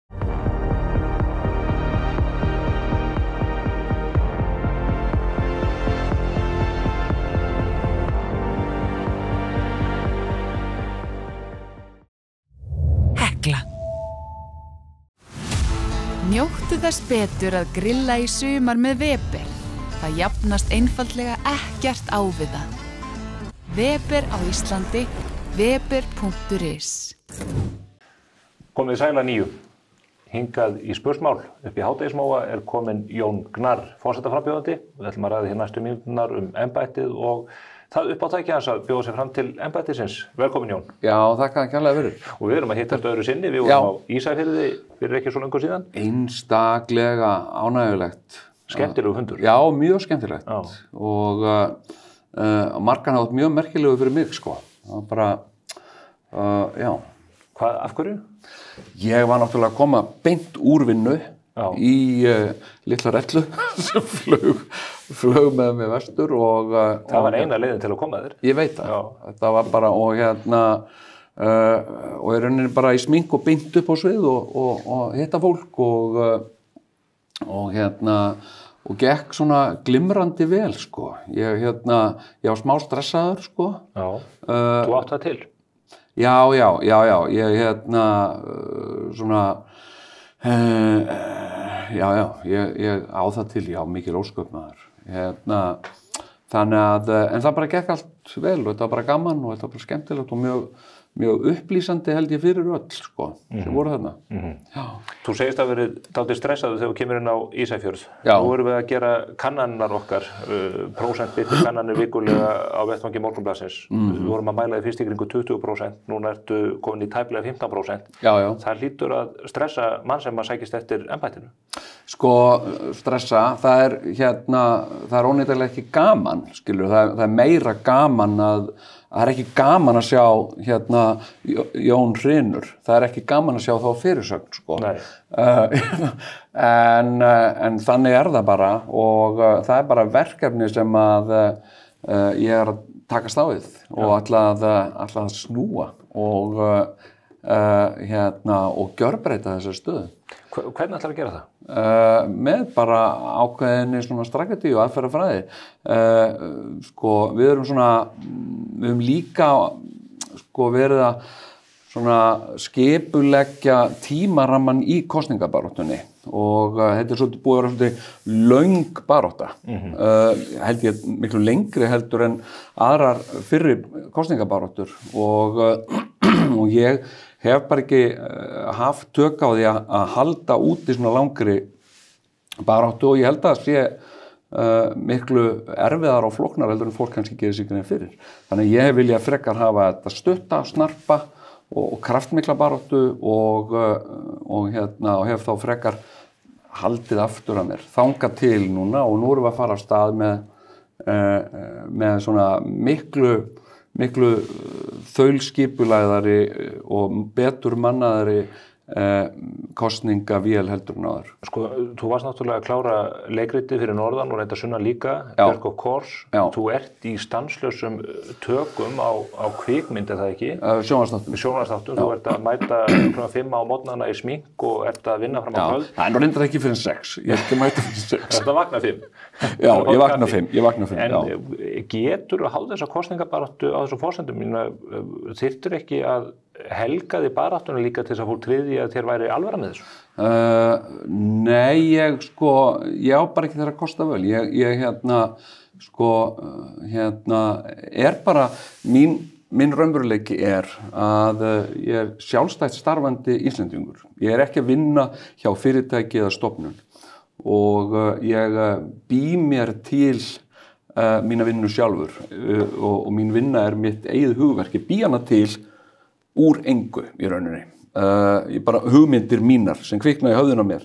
Hekla. Njóttu þess betur að grilla í sumar með Weber. Það jafnast einfaldlega ekkert á við það. Weber á Íslandi, weber.is. Komið sæla nýju. Hingað í spursmál upp í Hádegismóa kominn Jón Gnarr, forsetaframbjóðandi. Við ætlum að ræða hér næstu mínúturnar embættið og það uppátæki hans að bjóða sig fram til embættisins. Velkomin Jón. Já, þakka kærlega fyrir. Og við erum að hittast öðru sinni, við vorum á Ísafirði fyrir ekki svo lengur síðan. Einstaklega ánægjulegt. Skemmtilegu hundur. Já, mjög skemmtilegt. Já. Og margan átt mjög merkilegu fyrir mig, sko. Það var bara, já. Hvað, af hverju? Ég var náttúrulega að koma beint úr vinnu í litla rellu sem flög með mig vestur og það var eina leiðin til að koma þér. Ég veit það. Þetta var bara og og í rauninni bara í smink og beint upp á svið og hitta fólk og gekk svona glimrandi vel, sko. Ég var smá stressaður, sko. Já. Þú átt það til? Já, ég svona ég á það til, já, mikil ósköp maður. Þannig að, en það bara gekk allt vel og þetta var bara gaman og þetta var bara skemmtilegt og mjög upplýsandi held ég fyrir öll, sko, sem voru þarna. Já. Þú segist að verið dálítið stressaður þegar þú kemur inn á Ísafjörð. Já. Nú erum við að gera kannanirnar okkar, prósentbitni kannanir vikulega á vettvangi Morgunblaðsins. Við vorum að mæla því fyrst í kringu 20%, núna ertu komin í tæplega 15%. Já. Það hlýtur að stressa mann sem að sækist eftir embættinu. Sko, stressa, það er óneitanlega ekki gaman, skilur, það er meira gaman það er ekki gaman að sjá Jón Hrynur, það er ekki gaman að sjá þá fyrirsögn, sko. En þannig er það bara og það er bara verkefni sem að ég er að takast á við og ætla að snúa og gjörbreyta þessari stöðu. Hvernig ætlar að gera það? Með bara ákveðinni svona strategi og aðferðafræði. Sko, við höfum líka verið að svona skipuleggja tímaramman í kosningabaráttunni og þetta er svolítið búið að vera svolítið löng barátta. Held ég miklu lengri heldur en aðrar fyrri kosningabaráttur og ég hef bara ekki haft tök á því að halda út í svona langri baráttu og ég held að það sé miklu erfiðar og flóknar heldur en fólk kannski gerir sig grein fyrir. Þannig að ég vilja frekar hafa þetta stutta, snarpa og kraftmikla baráttu og hef þá frekar haldið aftur að mér. Þangað til núna og nú erum við að fara af stað með svona miklu þaulskipulæðari og betur mannaðari kosningavél heldur en áður. Sko, þú varst náttúrulega að klára leikriti fyrir norðan og reynda sunna líka, Björk og Kors. Þú ert í stanslausum tökum á kvikmynd, er það ekki? Sjónvarpsþáttum. Þú ert að mæta kl. 5 á morgnana í smink og ert að vinna fram á kvöld. Það er nú reyndar ekki fyrir 6. Ég er ekki að mæta fyrir 6. Þetta vakna 5. Já, ég vakna 5. En getur þú að hafa þessa kosningabaráttu á þessum forsendum? Þyrftir ekki að helga þið baráttunni líka til þess að fólk tryði að þér væri alvara með þessu? Nei, ég á bara ekki þeirra að kosta völ. Ég er bara, minn raunveruleiki er að ég er sjálfstætt starfandi Íslendingur. Ég er ekki að vinna hjá fyrirtæki eða stofnun og ég bý mér til mína vinnu sjálfur og mín vinna er mitt eigið hugverk. Ég bý hana til úr engu í rauninni. Ég bara hugmyndir mínar sem kviknaði í höfðinu á mér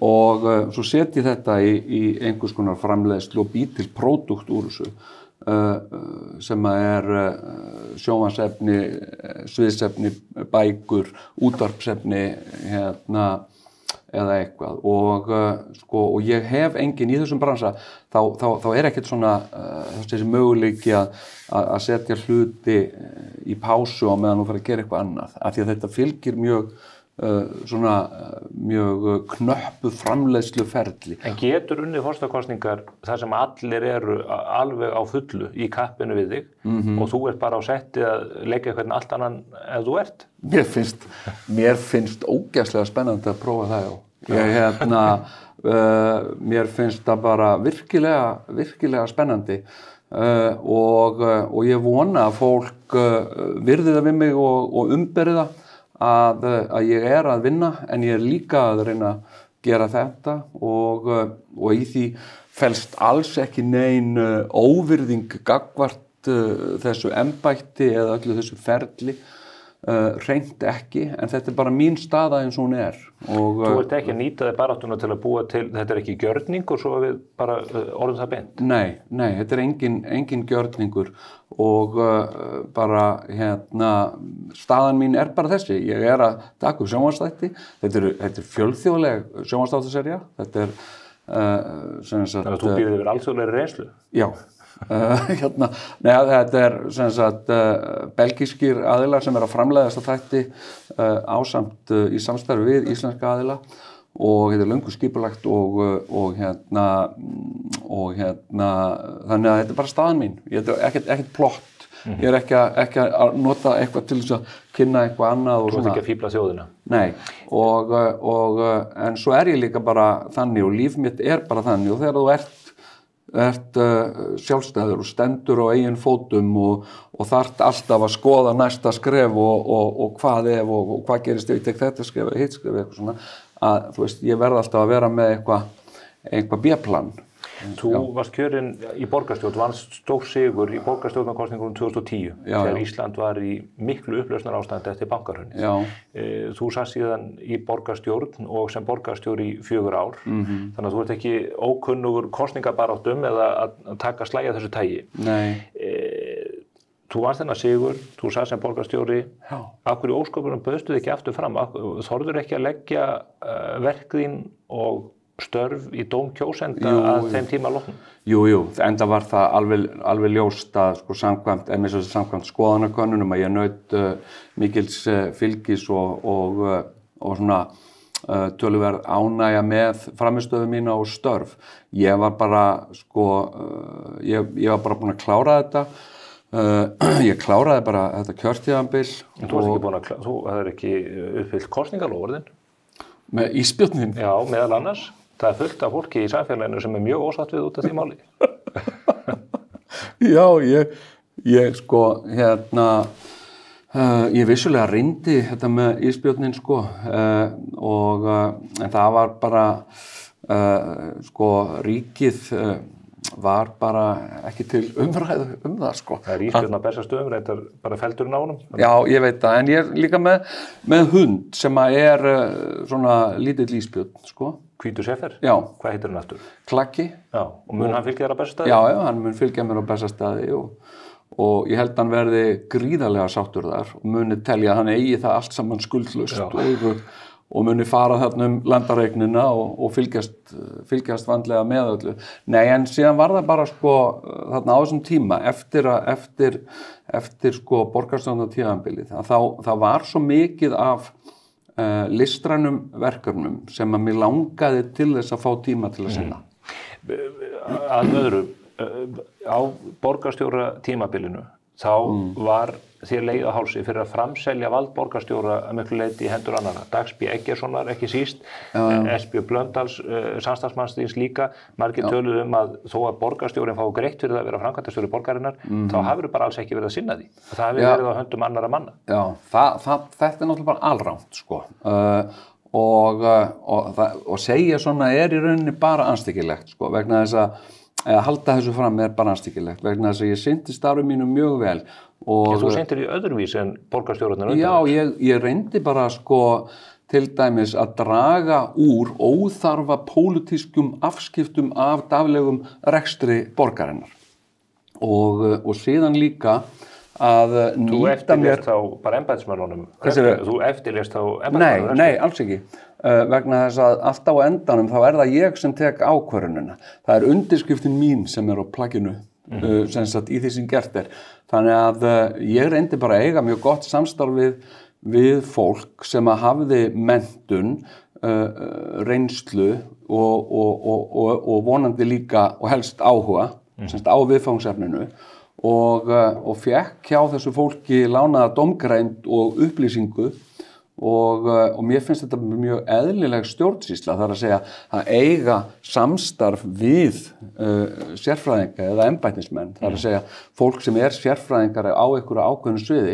og svo set ég þetta í einhvers konar framleiðslu og bý til pródúkt úr þessu sem er sjónvarpsefni, sviðsefni, bækur, útvarpsefni eða eitthvað og ég hef engin í þessum bransa þá er ekkert svona þessi möguleiki að setja hluti í pásu á meðan þú fara að gera eitthvað annað af því að þetta fylgir mjög knöppu framleiðsluferli. En getur unnið forsetakosningar þar sem allir eru alveg á fullu í kappinu við þig og þú ert bara á setti að leika eitthvað allt annan en þú ert? Mér finnst ógeðslega spennandi að prófa það, mér finnst það bara virkilega spennandi og ég vona að fólk virði það við mig og umberi það að ég að vinna en ég líka að reyna að gera þetta og í því felst alls ekki nein óvirðing gagnvart þessu embætti eða öllu þessu ferli hreint ekki, en þetta bara mín staða eins og hún og, Þú ert ekki að nýta þig baráttuna til að búa til, þetta ekki gjörningur svo við bara orðum það beint? Nei, þetta engin gjörningur og bara staðan mín bara þessi, ég að taka upp sjónvarpsþætti, þetta er fjölþjóðleg sjónvarpsþáttaserja, þetta Þannig að þú býrð yfir alþjóðlegri reynslu? Já. Þetta sem sagt belgískir aðilar sem að framleiða þessa þætti ásamt í samstarfi við íslenska aðila og þetta löngu skipulagt og þannig að þetta bara staðan mín, ég ekkert plott, ég ekki að nota eitthvað til þess að kynna eitthvað annað og svona. Þú ert ekki að fíbla þjóðina? Nei, en svo ég líka bara þannig og líf mitt bara þannig og þegar þú ert sjálfstæður og stendur á eigin fótum og þarft alltaf að skoða næsta skref og hvað og hvað gerist ef ég tek þetta skref eða hitt skref eitthvað svona að þú veist, ég verð alltaf að vera með eitthvað B-plan. Þú varst kjörinn í borgarstjórn, vannst stórsigur í borgarstjórnarkosningunum 2010 þegar Ísland var í miklu upplausnarástandi eftir bankahrunið. Þú satt síðan í borgarstjórn og sem borgarstjóri í 4 ár, þannig að þú ert ekki ókunnugur kosningabaráttum eða að taka slægja þessu tagi. Nei. Þú vannst þennan sigur, þú satt sem borgarstjóri, af hverju ósköpunum bauðstu þig ekki aftur fram? Þorður ekki að leggja verk þín og störf í dóm kjósenda að þeim tíma loknum? Jú, enda var það alveg ljóst að samkvæmt skoðanakönnunum að ég naut mikils fylgis og svona töluverð ánægja með frammistöðu mína og störf. Ég var bara ég var bara búin að klára þetta. Ég kláraði bara þetta kjörtímabil. En þú ert ekki búin að þú hefur ekki uppfyllt kosningaloforðin? Með íspjörnin? Já, meðal annars. Það fullt af fólki í samfélaginu sem mjög ósátt við út af því máli. Já, ég ég vissulega reyndi þetta með íspjörnin en það var bara ríkið var bara ekki til umræðu það Það íspjörn á Bessastöðum, reyndar bara feldurinn á honum? Já, ég veit það, en ég líka með hund sem svona lítill íspjörn, Hvítur sefer? Já. Hvað heitir hann aftur? Klakki. Já, og mun hann fylgja þér á Bessastaði? Já, hann mun fylgja mér á Bessastaði og ég held hann verði gríðarlega sáttur þar og muni telja að hann eigi það allt saman skuldlaust og muni fara þarna landareignina og fylgjast vandlega með öllu. Nei, en síðan var það bara þarna á þessum tíma eftir borgarstjórnartímabilið að það var svo mikið af listrænum verkefnum sem að mér langaði til þess að fá tíma til að sinna. Að öðru, á borgarstjóra tímabilinu, þá var þér leið á hálsi fyrir að framselja vald borgarstjóra að miklu leyti í hendur annarra. Dags B. Eggertssonar ekki síst, S.B. Blöndals, samstarfsmannsins líka, margir töluðu að þó að borgarstjórin fái greitt fyrir það að vera framkvæmdastjóri borgarinnar, þá hafur bara alls ekki verið að sinna því. Það hafi verið á höndum annarra manna. Já, þetta náttúrulega bara alrangt, og segja svona í rauninni bara anstíkilegt, vegna þess að halda þessu fram bara anstíkilegt, vegna þess að ég sinnti starfi mínu mjög vel. Þú sinntir í öðruvísi en borgarstjórarnir? Já, ég reyndi bara til dæmis að draga úr óþarfa pólitískum afskiptum af daglegum rekstri borgarinnar og síðan líka að nýta mér... Þú eftirlést þá bara embættismönnunum? Þú eftirlést þá embættismönnunum? Nei, alls ekki. Vegna þess að alltaf á endanum þá það ég sem tek ákvörðunina. Það undirskriftin mín sem á plagginu, sem sagt í því sem gert Þannig að ég reyndi bara að eiga mjög gott samstarf við fólk sem að hafði menntun, reynslu og vonandi líka og helst áhuga á viðfangsefninu og fékk hjá þessu fólki lánaða dómgreind og upplýsingu og mér finnst þetta mjög eðlileg stjórnsýsla, það að segja að eiga samstarf við sérfræðinga eða embættismenn, það að segja fólk sem sérfræðingar á einhverju ákveðnu sviði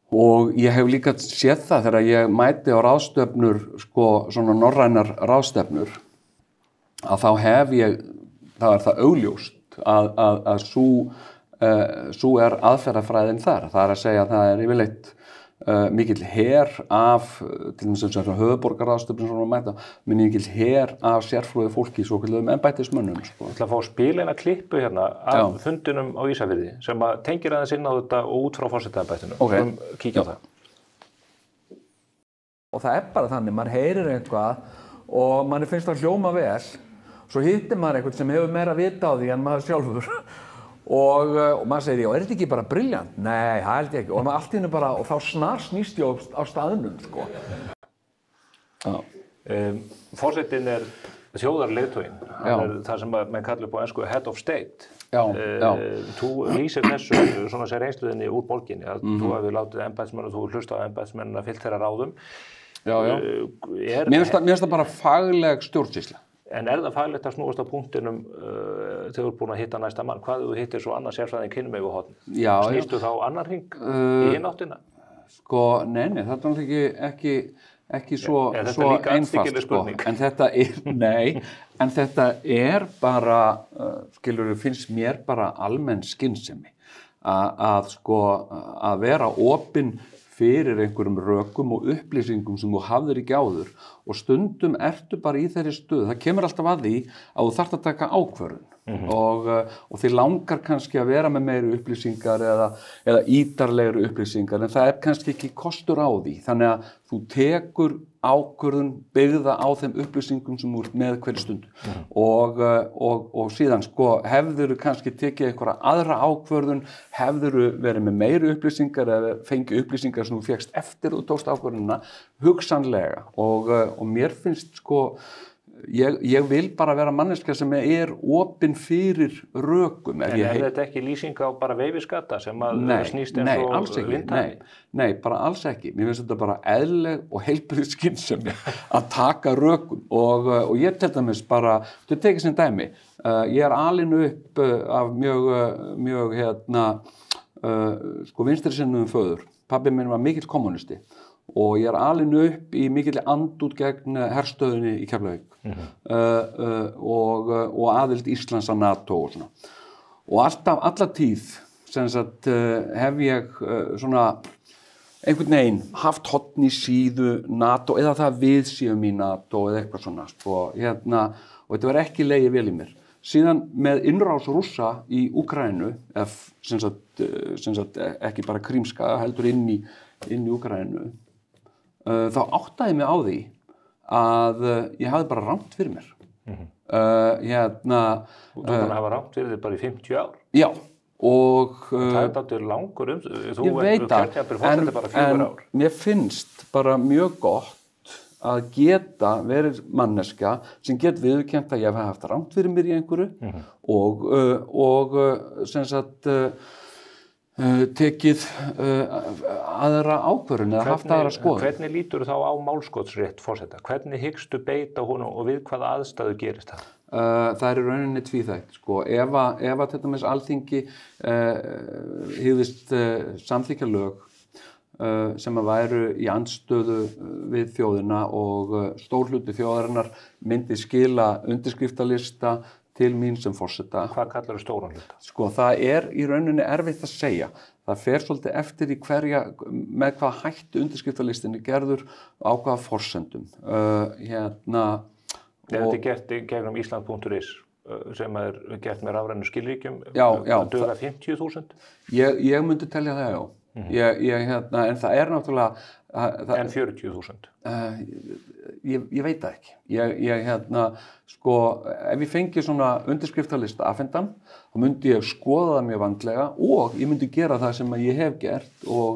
Og ég hef líka séð það þegar ég mæti á ráðstefnur, sko, svona norrænar ráðstefnur, að þá hef ég, þá það augljóst að sú aðferðafræðin þar. Það að segja að það yfirleitt mikill her af, til dæmis eins og höfuðborgarráðstefnum sem við mæta, mikill her af sérfróðu fólki, svokallaðum embættismönnum. Sko. Ég ætla að fá spila klippu hérna af fundinum á Ísafirði sem að tengir aðeins inn á þetta og út frá forsetaembættinu. Okay. Kíkja á það. Og það bara þannig, maður heyrir eitthvað og manni finnst það hljóma vel, svo hittir maður eitthvað sem hefur meira vita á því en maður sjálfur. Og maður segir, já, þetta ekki bara brilljant? Nei, það held ég ekki. Og maður allt í hennu bara, og þá snarst ég á staðnum, sko. Forsetinn þjóðarleiðtoginn. Það sem menn kallar upp á ensku head of state. Já. Þú lýsir þessu, svona sér reynsluðinni úr borginni, að þú hefur látið embættismenn og þú hlustað á embættismenn að fylgt þeirra ráðum. Já. Mér finnst það bara fagleg stjórnsýsla. En það faglegt að snúast á punktinum þegar þú búin að hitta næsta mann? Hvað þú hittir svo annars sérfræðing hinum yfir horn? Snýstu þá annar hring í hinn áttina? Sko, nei, það ekki svo einfalt, sko. En þetta bara, finnst mér bara almenn skynsemi að vera opinn fyrir einhverjum rökum og upplýsingum sem þú hafðir ekki áður og stundum ertu bara í þeirri stöðu. Það kemur alltaf að því að þú þarft að taka ákvörðun og þið langar kannski að vera með meiri upplýsingar eða ítarlegri upplýsingar en það kannski ekki kostur á því. Þannig að þú tekur ákvörðun byggða á þeim upplýsingum sem þú ert með hverju stundu og síðan sko hefðirðu kannski tekið einhverja aðra ákvörðun, hefðirðu verið með meiri upplýsingar eða fengið upplýsingar sem þú fékkst eftir þú tókst ákvörðunina hugsanlega og mér finnst sko ég vil bara vera manneskja sem opin fyrir rökum. En þetta ekki lýsing á bara veifiskatta sem að snýst eins og vindhæmi? Nei, bara alls ekki. Mér finnst þetta bara eðlileg og heilbrigð skynsemi að taka rökum og ég til dæmis bara, þú tekið sem dæmi, ég alinn upp af mjög sko vinstrisinnuðum föður. Pabbi minn var mikill kommunisti. Og ég alinn upp í mikilli andút gegn herstöðinni í Keflavík og aðild Íslands að NATO og svona. Og alla tíð hef ég svona einhvern veginn haft horn í síðu NATO eða það við séum í NATO eða eitthvað svona sko, og þetta var ekki legið vel í mér. Síðan með innrás Rússa í Úkraínu, ekki bara krímska, heldur inn í Úkraínu, þá áttaði mig á því að ég hafði bara rangt fyrir mér. Þú búin að hafa rangt fyrir þig bara í 50 ár? Já. Það dálítið langur þú kjörtjafnir fórsetið bara 4 ár. En mér finnst bara mjög gott að geta verið manneska sem get viðurkennt að ég hef haft rangt fyrir mér í einhverju og sem sagt tekið aðra ákvörðun eða haft aðra skoðun. Hvernig lítur þá á málskotsrétt forseta? Hvernig hyggstu beita honum og við hvaða aðstæðu gerist það? Það í rauninni tvíþætt. Sko. Ef til dæmis Alþingi hygðist samþykkja lög sem að væru í andstöðu við þjóðina og stór hluti þjóðarinnar myndi skila undirskriftalista til mín sem forseta. Hvað kallar þú stóran hluta? Sko, það í rauninni erfitt að segja. Það fer svolítið eftir í með hvaða hættu undirskriftarlistinni gerður á hvaða forsendum. Þetta gert gegnum Ísland.is sem gert með rafrænu skilríkjum. Já. Duga 50.000? Ég myndi telja það, já. En það náttúrulega... En 40.000? Ég veit það ekki. Sko, ef ég fengi svona undirskriftalista afhentan, þá myndi ég skoða það mjög vandlega og ég myndi gera það sem ég hef gert og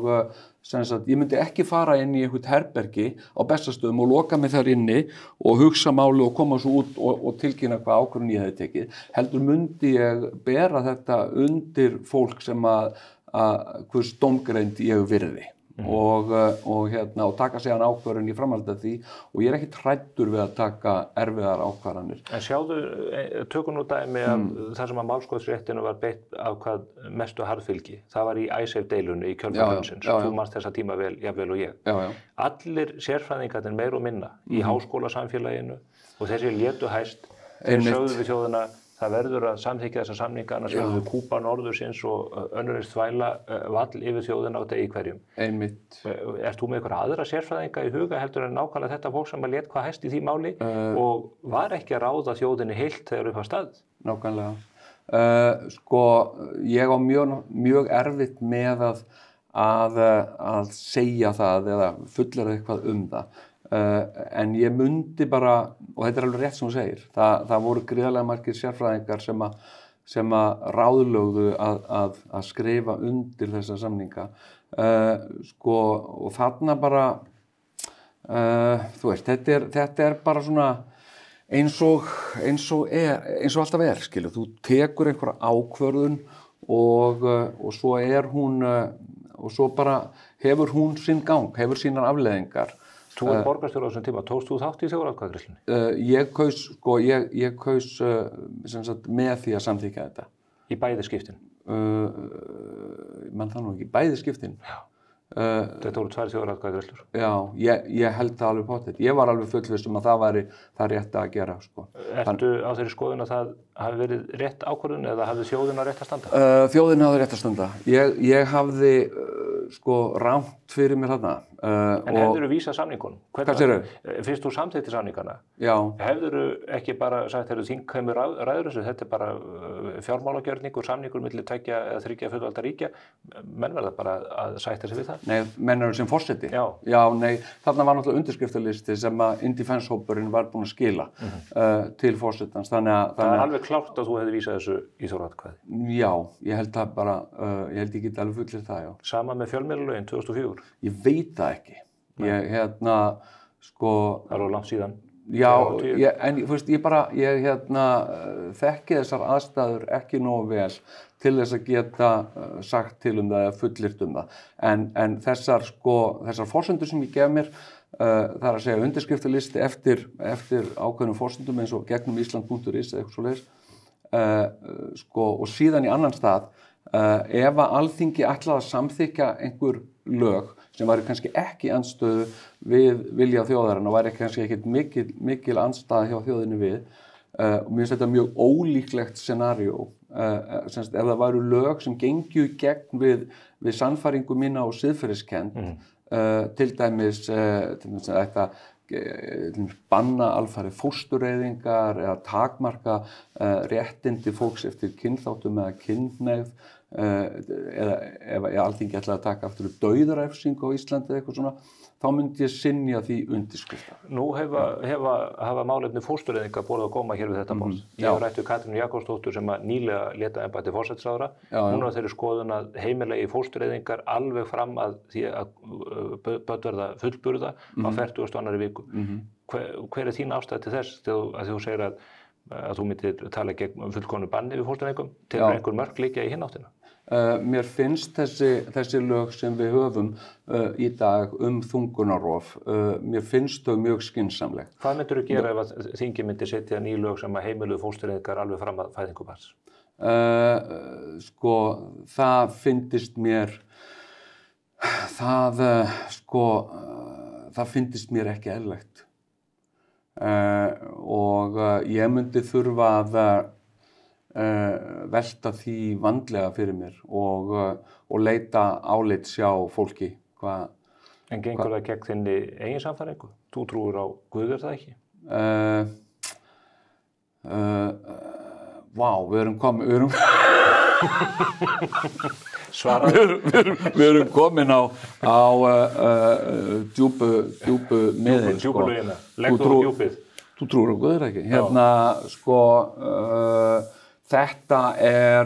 ég myndi ekki fara inn í einhvert herbergi á Bessastöðum og loka mig þar inni og hugsa máli og koma svo út og tilkynna hvað ákvörðun ég hefði tekið. Heldur myndi ég bera þetta undir fólk sem hvers dómgreind ég virði. og taka sig hann ákvörðun í framhaldi af því og ég er ekki hræddur við að taka erfiðar ákvarðanir. En sjáðu, tökum nú dæmi af þar sem að málskotsréttinu var beitt af hvað mestu harðfylgi. Það var í Icesave-deilunni í kjölfar hrunsins. Þú manst þessa tíma vel, jafnvel og ég. Allir sérfræðingarnir meir og minna í háskólasamfélaginu og þessi létu hæst, þeir sögðu við þjóðina það verður að samþykkja þessa samninga annars verður við kúpa norðursins og önnurins þvæla vall yfir þjóðina á degi hverjum. Einmitt. Ert þú með einhverja aðra sérfræðinga í huga heldur en nákvæmlega þetta fólk sem að lét hvað hæst í því máli og var ekki að ráða þjóðinni heilt þegar upp á stað? Nákvæmlega. Ég á mjög erfitt með að segja það eða fullera eitthvað það. En ég mundi bara, og þetta alveg rétt sem þú segir, það voru gríðarlega margir sérfræðingar sem að ráðlögðu að skrifa undir þessa samninga. Og þarna bara, þú veist, þetta er bara svona eins og alltaf skilur. Þú tekur einhverja ákvörðun og svo hún, og svo bara hefur hún sinn gang, hefur sínar afleiðingar. Þú borgarstjóri á þessum tíma, tókst þú þátt í þjóðaratkvæðagreiðslunni? Ég kaus sem sagt, með því að samþykkja þetta. Í bæði skiptin? Man það nú ekki, bæði skiptin. Já. Þetta voru 2 þjóðaratkvæðagreiðslur? Já, ég held það alveg pottet. Ég var alveg fullviss um að það væri það rétt að gera. Ertu á þeirri skoðun að það hafi verið rétt ákvörðun eða hafði þjóðin á rétt að standa? Þjóðin hafði rétt að standa. Ég hafði rangt fyrir mér þarna. En hefðirðu vísað samningunum? Hvað segirðu? Fyrst þú samþykktir samningana? Já. Hefðirðu ekki bara sagt, þingheimur ræður þessu, þetta er bara fjármálagjörningur, samningur milli 2 eða 3 fullvalda ríkja, menn verða bara að sætta sig við það? Nei, menn eru sem forseti? Já. Já, nei, þarna var náttúrulega undirskriftalisti sem að In-Defense-hópurinn var búinn að skila til forsetans, þannig að... Það er alveg klárt að þú hefði vísað þessu í þjóðaratkvæði? Já, ég held það bara, ég held ég geti alveg fullir það, já. Sama með fjölmiðlalögin 2004? Ég veit það ekki. Það er langt síðan. Já, en þú veist, ég þekki þessar aðstæður ekki nógu vel til þess að geta sagt til það eða fullyrt það. En þessar forsendur sem ég gef mér, það er að segja undirskriftalisti eftir ákveðnum forsendum eins og gegnum Ísland.is eða eitthvað svoleiðis, og síðan í annan stað, ef að Alþingi ætlaði að samþykkja einhver lög sem væri kannski ekki andstöðu við vilja þjóðarinnar og væri kannski ekkert mikil andstaða hjá þjóðinni við. Og mér finnst þetta mjög ólíklegt scenario. Ef það væru lög sem gengju gegn við sannfæringu mína og siðferðiskennd, til dæmis þetta banna alfarið fóstureyðingar eða takmarka réttindi fólks eftir kynþáttum eða kynhneigð, eða ef Alþingi ætlaði að taka aftur dauðarefsingu á Íslandi eða eitthvað svona, þá myndi ég synja því undirskrifta. Nú hafa málefni fóstureyðinga borið á góma hér við þetta borð. Ég hef rætt við Katrínu Jakobsdóttur sem að nýlega léta embætti forsætisráðherra. Hún var þeirri skoðun að heimilegi fóstureyðingar alveg fram að því að börn verða fullburða á 40. viku. Hver er þín ástæða til þess að þú segir að þú myndir tala gegn fullkomnu banni við fóstureyðingum til einhver mörk liggja í hinn áttina? Mér finnst þessi lög sem við höfum í dag þungunarrof, mér finnst þau mjög skynsamleg. Hvað myndirðu gera ef að þingi myndi setja ný lög sem að heimiluðu fóstureyðingar alveg fram að fæðingu barns? Það fyndist mér, það fyndist mér ekki eðlilegt. Og ég myndi þurfa að velta því vandlega fyrir mér og leita álits hjá fólki. En gengur það gegn þinni eigin sannfæringu? Þú trúir á Guð, það ekki? Við erum komin á djúpu miðin. Djúpu lögina, leggur á djúpið. Þú trúir á Guð, það ekki? Þetta er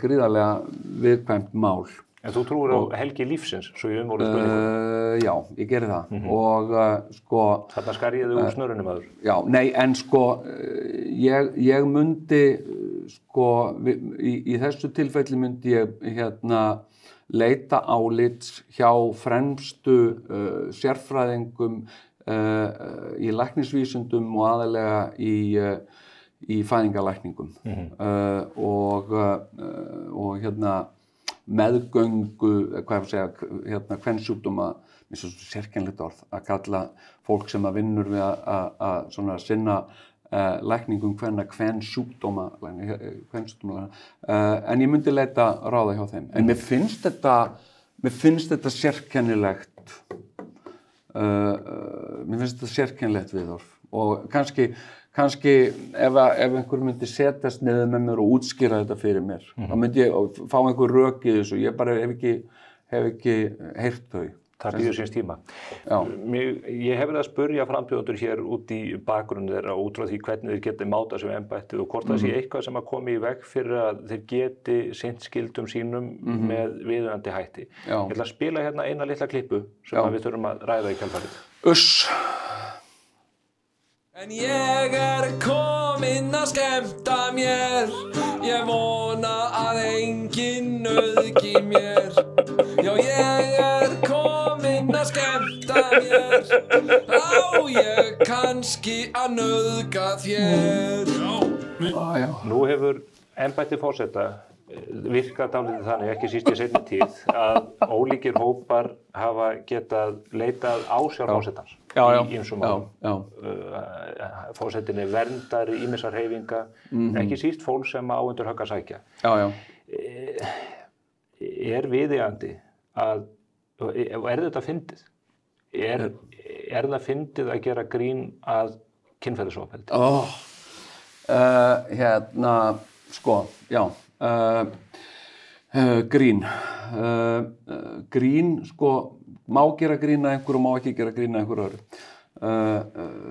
gríðarlega viðkvæmt mál. En þú trúir á helgi lífsins, svo ég umorðið spurningu? Já, ég geri það. Og þarna skar ég þig úr snörunum aður? Já, nei, en ég myndi sko, í þessu tilfelli myndi ég leita álits hjá fremstu sérfræðingum í læknisvísindum og aðalega í fæðingalækningum og meðgöngu, hvað ég segja, kvensjúkdóma, mér finnst það sérkennilegt orð að kalla fólk sem að vinnur við að svona sinna lækningum kvensjúkdóma, en ég myndi leita ráða hjá þeim. En mér finnst þetta sérkennilegt, viðhorf og kannski ef einhver myndi setjast niður með mér og útskýra þetta fyrir mér, þá myndi ég fá einhver rök í þessu, ég bara hef ekki heyrt þau. Það býður síns tíma. Ég hef verið að spurja frambjóðendur hér út í bakgrunni þeirra og út frá því hvernig þeir geti mátað sig við embættið og hvort það sé eitthvað sem að komi í veg fyrir að þeir geti sinnt skyldum sínum með viðunandi hætti. Ég ætla að spila hérna eina litla klippu sem við þurfum að ræða í kjölfarið. En ég kominn að skemmta mér, ég vona að enginn nauðgi mér. Já, ég kominn að skemmta mér, á ég kannski að nauðga þér. Nú hefur embætti forseta virkað dálítið þannig, ekki síst í seinni tíð, að ólíkir hópar hafa getað leitað ásjár forsetans í ýmsum málum. Forsetinn verndari ýmissa hreyfinga, ekki síst fólk sem á undir högg að sækja. Viðeigandi að, þetta fyndið? Það fyndið að gera grín að kynferðisofbeldi? Grín, sko, má gera grín að einhverju og má ekki gera grín að einhverju öðru.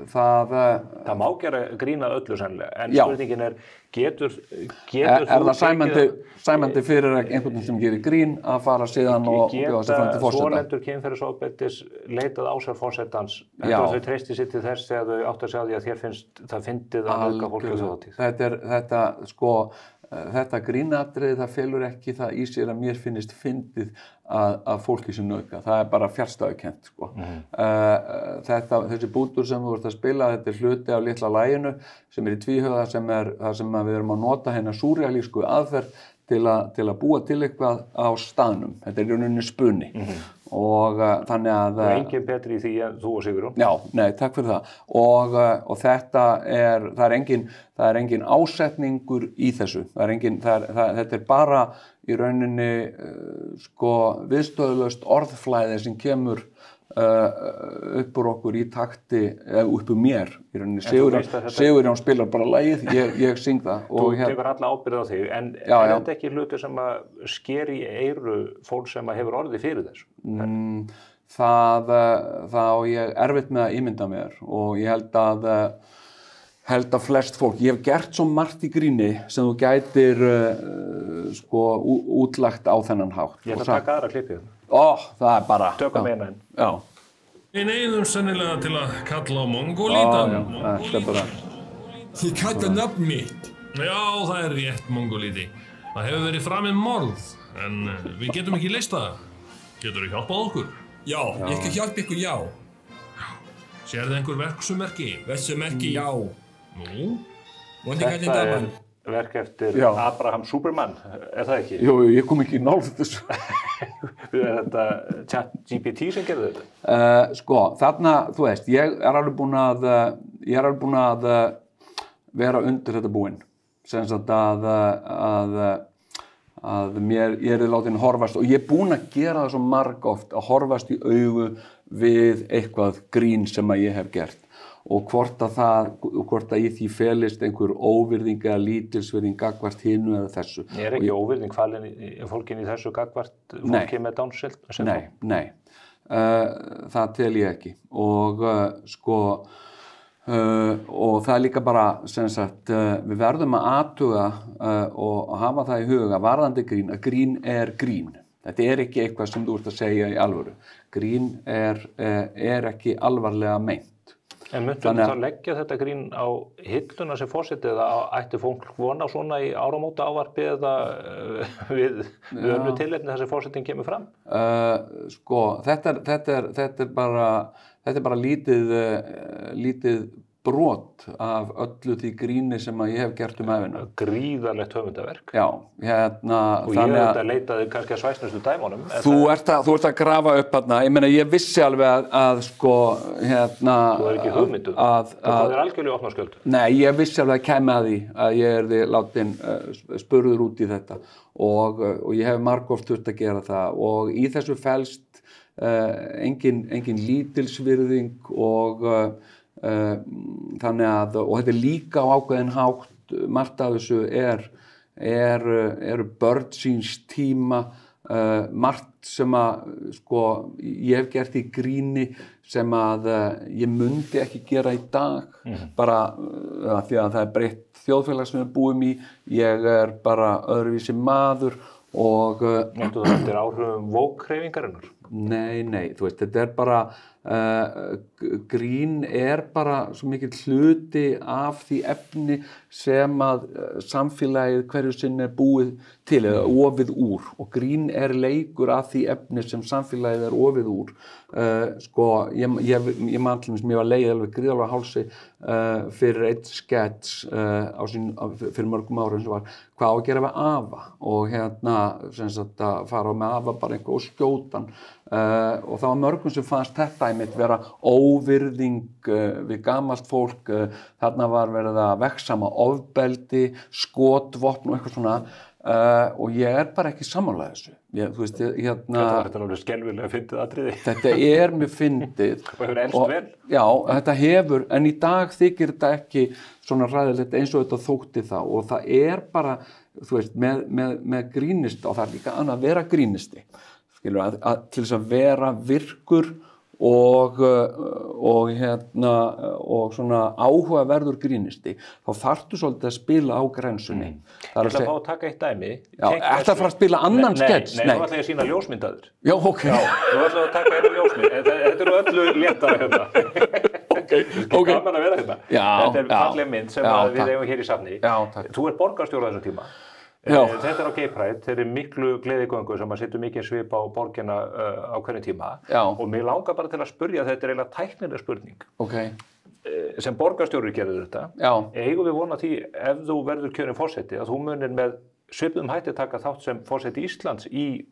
Það má gera grín að öllu sennilega, en spurningin getur það sæmandi fyrir einhvern sem gerir grín að fara síðan og bjóða sig fram til forseta? Þolendur kynferðisofbeldis leitað ásjár forsetans, en þau treysti sér til þess þegar þau áttu að sjá því að þér finnst það fyndið að nauðga fólki á þjóðhátíð. Þetta grínatriði, það felur ekki það í sér að mér finnist fyndið að fólki sem nauðga. Það bara fjarstæðukennt, sko. Þessi bútur sem þú ert að spila, þetta hluti af litla laginu sem í tvíhöfða, þar sem við erum að nota hérna súrrealísku aðferð til að búa til eitthvað á staðnum. Þetta í rauninni spuni. Og þannig að... Og engin betri í því en þú og Sigurjón. Já, nei, takk fyrir það. Og þetta það er engin ásetningur í þessu. Þetta bara í rauninni viðstöðulaust orðflæði sem kemur upp úr okkur í takti, upp úr mér. Í rauninni Sigurjón spilar bara lagið, ég syng það. Þú tekur alla ábyrgð á þig, en þetta ekki hluti sem að sker í eyru fólk sem að hefur orðið fyrir þessu? Það á ég erfitt með að ímynda mér og ég held að flest fólk, ég hef gert svo margt í gríni sem þú gætir útlagt á þennan hátt. Ég ætla að taka aðra klippið. Það bara... Tökum eina enn. Já. Við neyðum sennilega til að kalla á mongolítan. Þetta bara... Þið kalla nafn mitt. Já, það er rétt, mongolíti. Það hefur verið framið morð, en við getum ekki leyst það. Geturðu hjálpað okkur? Já, ég skal hjálpa ykkur, já. Sérðu einhver verksummerki? Verksummerki, já. Nú? Þetta er verk eftir Abraham Superman, er það ekki? Jú, ég kom ekki nálægt þessu. Er þetta ChatGPT sem gerði þetta? Þarna, þú veist, ég er alveg búinn að vera undir þetta búinn. Sem sagt að ég er látin horfast og ég er búinn að gera það svo margoft að horfast í augu við eitthvað grín sem að ég hef gert. Og hvort að í því felist einhver óvirðing eða lítilsvirðing gagnvart hinu eða þessu. Er ekki óvirðing falin fólkin í þessu gagnvart fólki með Downs-syndrom? Nei, það tel ég ekki. Og það er líka bara, sem sagt, við verðum að athuga og hafa það í huga varðandi grín, að grín er grín. Þetta er ekki eitthvað sem þú ert að segja í alvöru. Grín er ekki alvarlega meint. En myndu þá leggja þetta grín á hilluna sem forseti eða ætti fólk vona svona í áramóta ávarpi eða við önnur tilefni þar sem forsetin kemur fram? Sko, þetta er bara lítið brot af öllu því gríni sem að ég hef gert ævina. Gríðarlegt höfundaverk. Já, og ég leitaði kannski að svæsnustu dæmunum. Þú ert að grafa upp þarna. Ég meina, ég vissi alveg að sko, Þú ekki hugmyndu. Það algjörlega opna skjöldu. Nei, ég vissi alveg að kæmi að því að ég erði látin spurður út í þetta og ég hef margoft þurft að gera það og í þessu felst engin lítilsvirðing og þannig að, og þetta líka á ákveðin hátt, margt af þessu eru börn síns tíma, margt sem að sko, ég hef gert í gríni sem að ég myndi ekki gera í dag, bara því að það er breytt þjóðfélag sem við búum í, ég er bara öðruvísi maður og Nefndu þetta áhrifum woke-hreyfingarinnar? Nei, þú veist, þetta er bara grín er bara svo mikill hluti af því efni sem að samfélagið hverju sinni er búið til eða ofið úr og grín er leikur af því efni sem samfélagið er ofið úr. Sko, ég man til mér var legið alveg gríðarlega hálsi fyrir einn skets fyrir mörgum árum sem var hvað á að gera við afa og sem sagt að fara með afa bara einhver og skjóta hann og það var mörgum sem fannst þetta einmitt vera óvirðing við gamalt fólk, þarna var verið að vegsama ofbeldi, skotvopn og eitthvað svona og ég er bara ekki sammála þessu. Þú veist, Þetta var alveg skelfilega fyndið atriði. Þetta mjög fyndið. Og hefur elst vel. Já, þetta hefur, en í dag þykir þetta ekki svona ræðilegt eins og þetta þótti það og það bara, þú veist, með grínist og það líka annað að vera grínisti. Skilur, til þess að vera virkur og svona áhugaverður grínisti, þá þarftu svolítið að spila á grensunni. Ég ætla að fá að taka eitt dæmi. Já, ætla að fara að spila annan skets? Nei, nú ætla ég að sýna ljósmyndaður. Já, ok. Já, nú ætla að taka einu ljósmynd. Þetta öllu léttara hérna. Ok. Gaman að vera hérna. Já, þetta falleg mynd sem við eigum hér í safni. Já, takk. Þú borgarstjóri á þessum tíma. Þetta á Gay Pride, þeir miklu gleðigöngu sem að setja mikið svip á borgina á hverjum tíma og mig langar bara til að spyrja, þetta eiginlega tæknileg spurning. Okay. Sem borgarstjóri gerður þetta, eigum við vona því ef þú verður kjörinn forseti að þú munir með svipuðum hætti taka þátt sem forseti Íslands í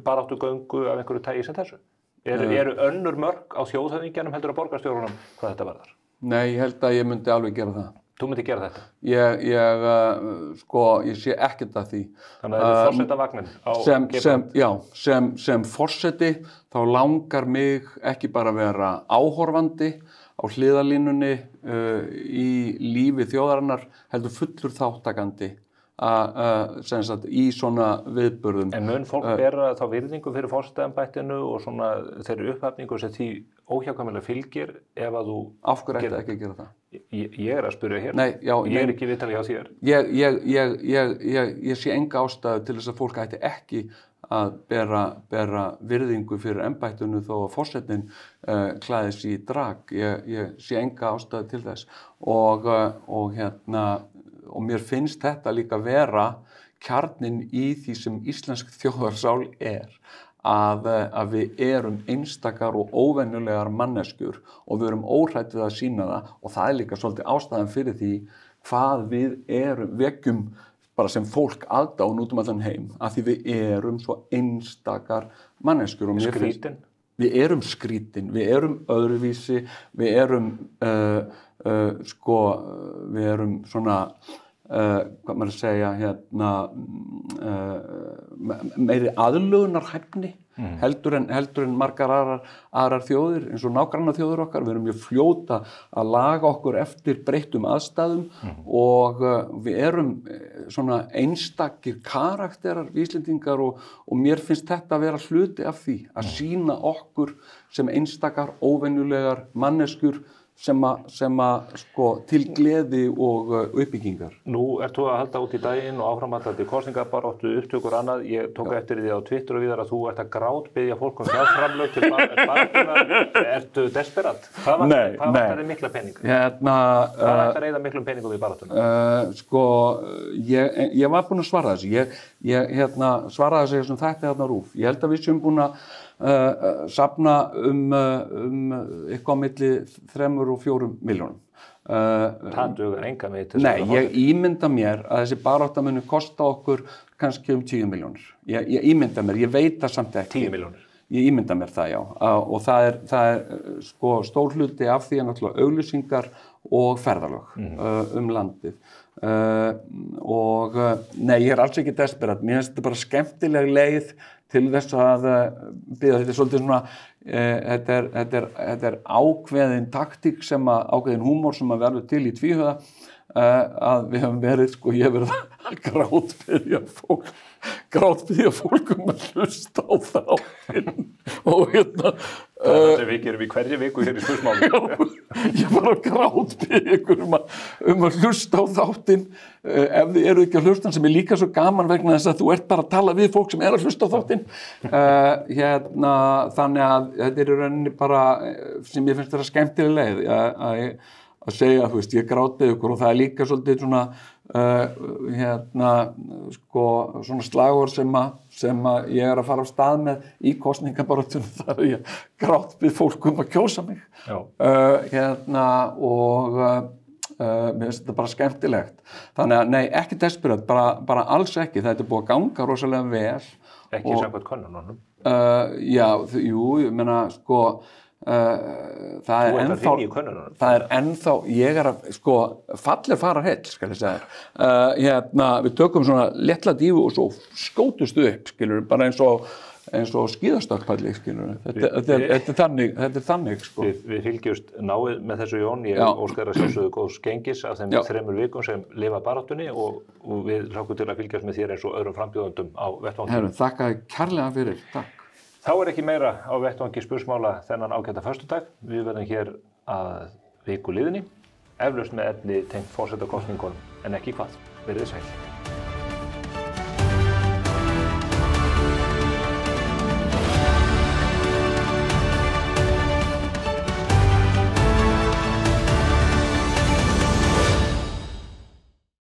baráttugöngu af einhverju tagi sem þessu? Eru önnur mörk á þjóðhöfðingjanum heldur á borgarstjórunum hvað þetta varðar? Nei, ég held að ég myndi alveg gera það. Þú myndi gera þetta? Ég sé ekkert að því. Þannig að það er forsetavagnin á Gay Pride? Já, sem forseti þá langar mig ekki bara að vera áhorfandi á hliðarlínunni í lífi þjóðarinnar, heldur fullur þáttakandi í svona viðburðum. En mun fólk bera þá virðingu fyrir forsetaembættinu og svona þeirri upphafningu sem því óhjákvæmilega fylgir ef að þú... Af hverju ætti ekki að gera það? Ég er að spyrja hér. Nei, já, ég er ekki viðtalið hjá þér. Ég sé enga ástæðu til þess að fólk ætti ekki að bera virðingu fyrir embættinu þó að forsetinn klæðis í drag. Ég sé enga ástæðu til þess og mér finnst þetta líka vera kjarninn í því sem íslensk þjóðarsál að við erum einstakar og óvenjulegar manneskjur og við erum óhrædd við að sýna það og það líka svolítið ástæðan fyrir því hvað við vekjum bara sem fólk aðdáun út allan heim að því við erum svo einstakar manneskjur. Skrítin? Við erum skrítin, við erum öðruvísi, við erum svona hvað maður að segja meiri aðlögunarhæfni heldur en margar aðrar þjóðir eins og nágrannaþjóðir okkar. Við erum mjög fljóta að laga okkur eftir breyttum aðstæðum og við erum svona einstakir karakterar Íslendingar og mér finnst þetta að vera hluti af því að sýna okkur sem einstakar óvenjulegar manneskjur sem sko til gleði og uppbyggingar. Nú ert þú að halda út í daginn og áframhaldandi kosningabaráttu, upptökur og annað. Ég tók eftir því á Twitter og víðar að þú ert að grátbiðja fólk fjárframlög til baráttunar. Ertu desperat? Hvað vantar þér mikla peninga? Hvað vantar eyða miklum peningum í baráttuna? Sko, ég var búinn að svara þessu. Ég svaraði þessu sem þetta þarna RÚV. Ég held að við séum búin að safna eitthvað á milli 3 og 4 milljónum. Það dugar enga með til Nei, ég ímynda mér að þessi barátta muni kosta okkur kannski 10 milljónir. Ég ímynda mér, ég veit það samt ekki. 10 milljónir? Ég ímynda mér það, já. Og það er sko stór hluti af því að náttúrulega auglýsingar og ferðalög landið. Nei, ég alls ekki desperat. Mér finnst þetta bara skemmtileg leið til þess að byrja. Þetta svolítið svona, þetta er ákveðin taktík ákveðin húmor sem að verður til í tvíhöfða, að við höfum verið, sko, ég hef verið að grátbiðja fólk að hlusta á þáttinn og það er sem við gerum í hverju viku hér í Spursmálum. Ég var að grátbiðja ykkur að hlusta á þáttinn ef þið eru ekki að hlusta, sem er líka svo gaman vegna þess að þú ert bara að tala við fólk sem er að hlusta á þáttinn. Þannig að þetta er í rauninni bara sem ég finnst þetta skemmtileg leið að segja, þú veist, ég grátbiðja ykkur, og það er líka svolítið svona sko, svona slagur sem ég er að fara á stað með í kosningabaráttunni, þar að ég grátbið fólk að kjósa mig. Og mér finnst þetta bara skemmtilegt. Þannig að, nei, ekki desperat, bara alls ekki. Þetta er búið að ganga rosalega vel. Ekki samkvæmt könnunum? Já, ég meina, sko, það er ennþá, ég er að, sko, fallir fara heill, skal ég segja. Við tökum svona léttla dífu og svo skótustu upp, skilur, bara eins og skíðastökkpalli, skilur. Þetta er þannig, sko. Við fylgjumst náið með þessu, Jón. Ég óskar að sjálfsögðu góðs gengis af þeim 3 vikum sem lifa baráttunni, og við hlökkum til að fylgjast með þér eins og öðrum frambjóðendum á vettvangi. Þakka kærlega fyrir, takk. Þá er ekki meira á vettvangi Spursmála þennan ágæta föstudag. Við verðum hér að viku liðinni, eflaust með efni tengt forsetakosningunum, en ekki hvað. Verið sæl.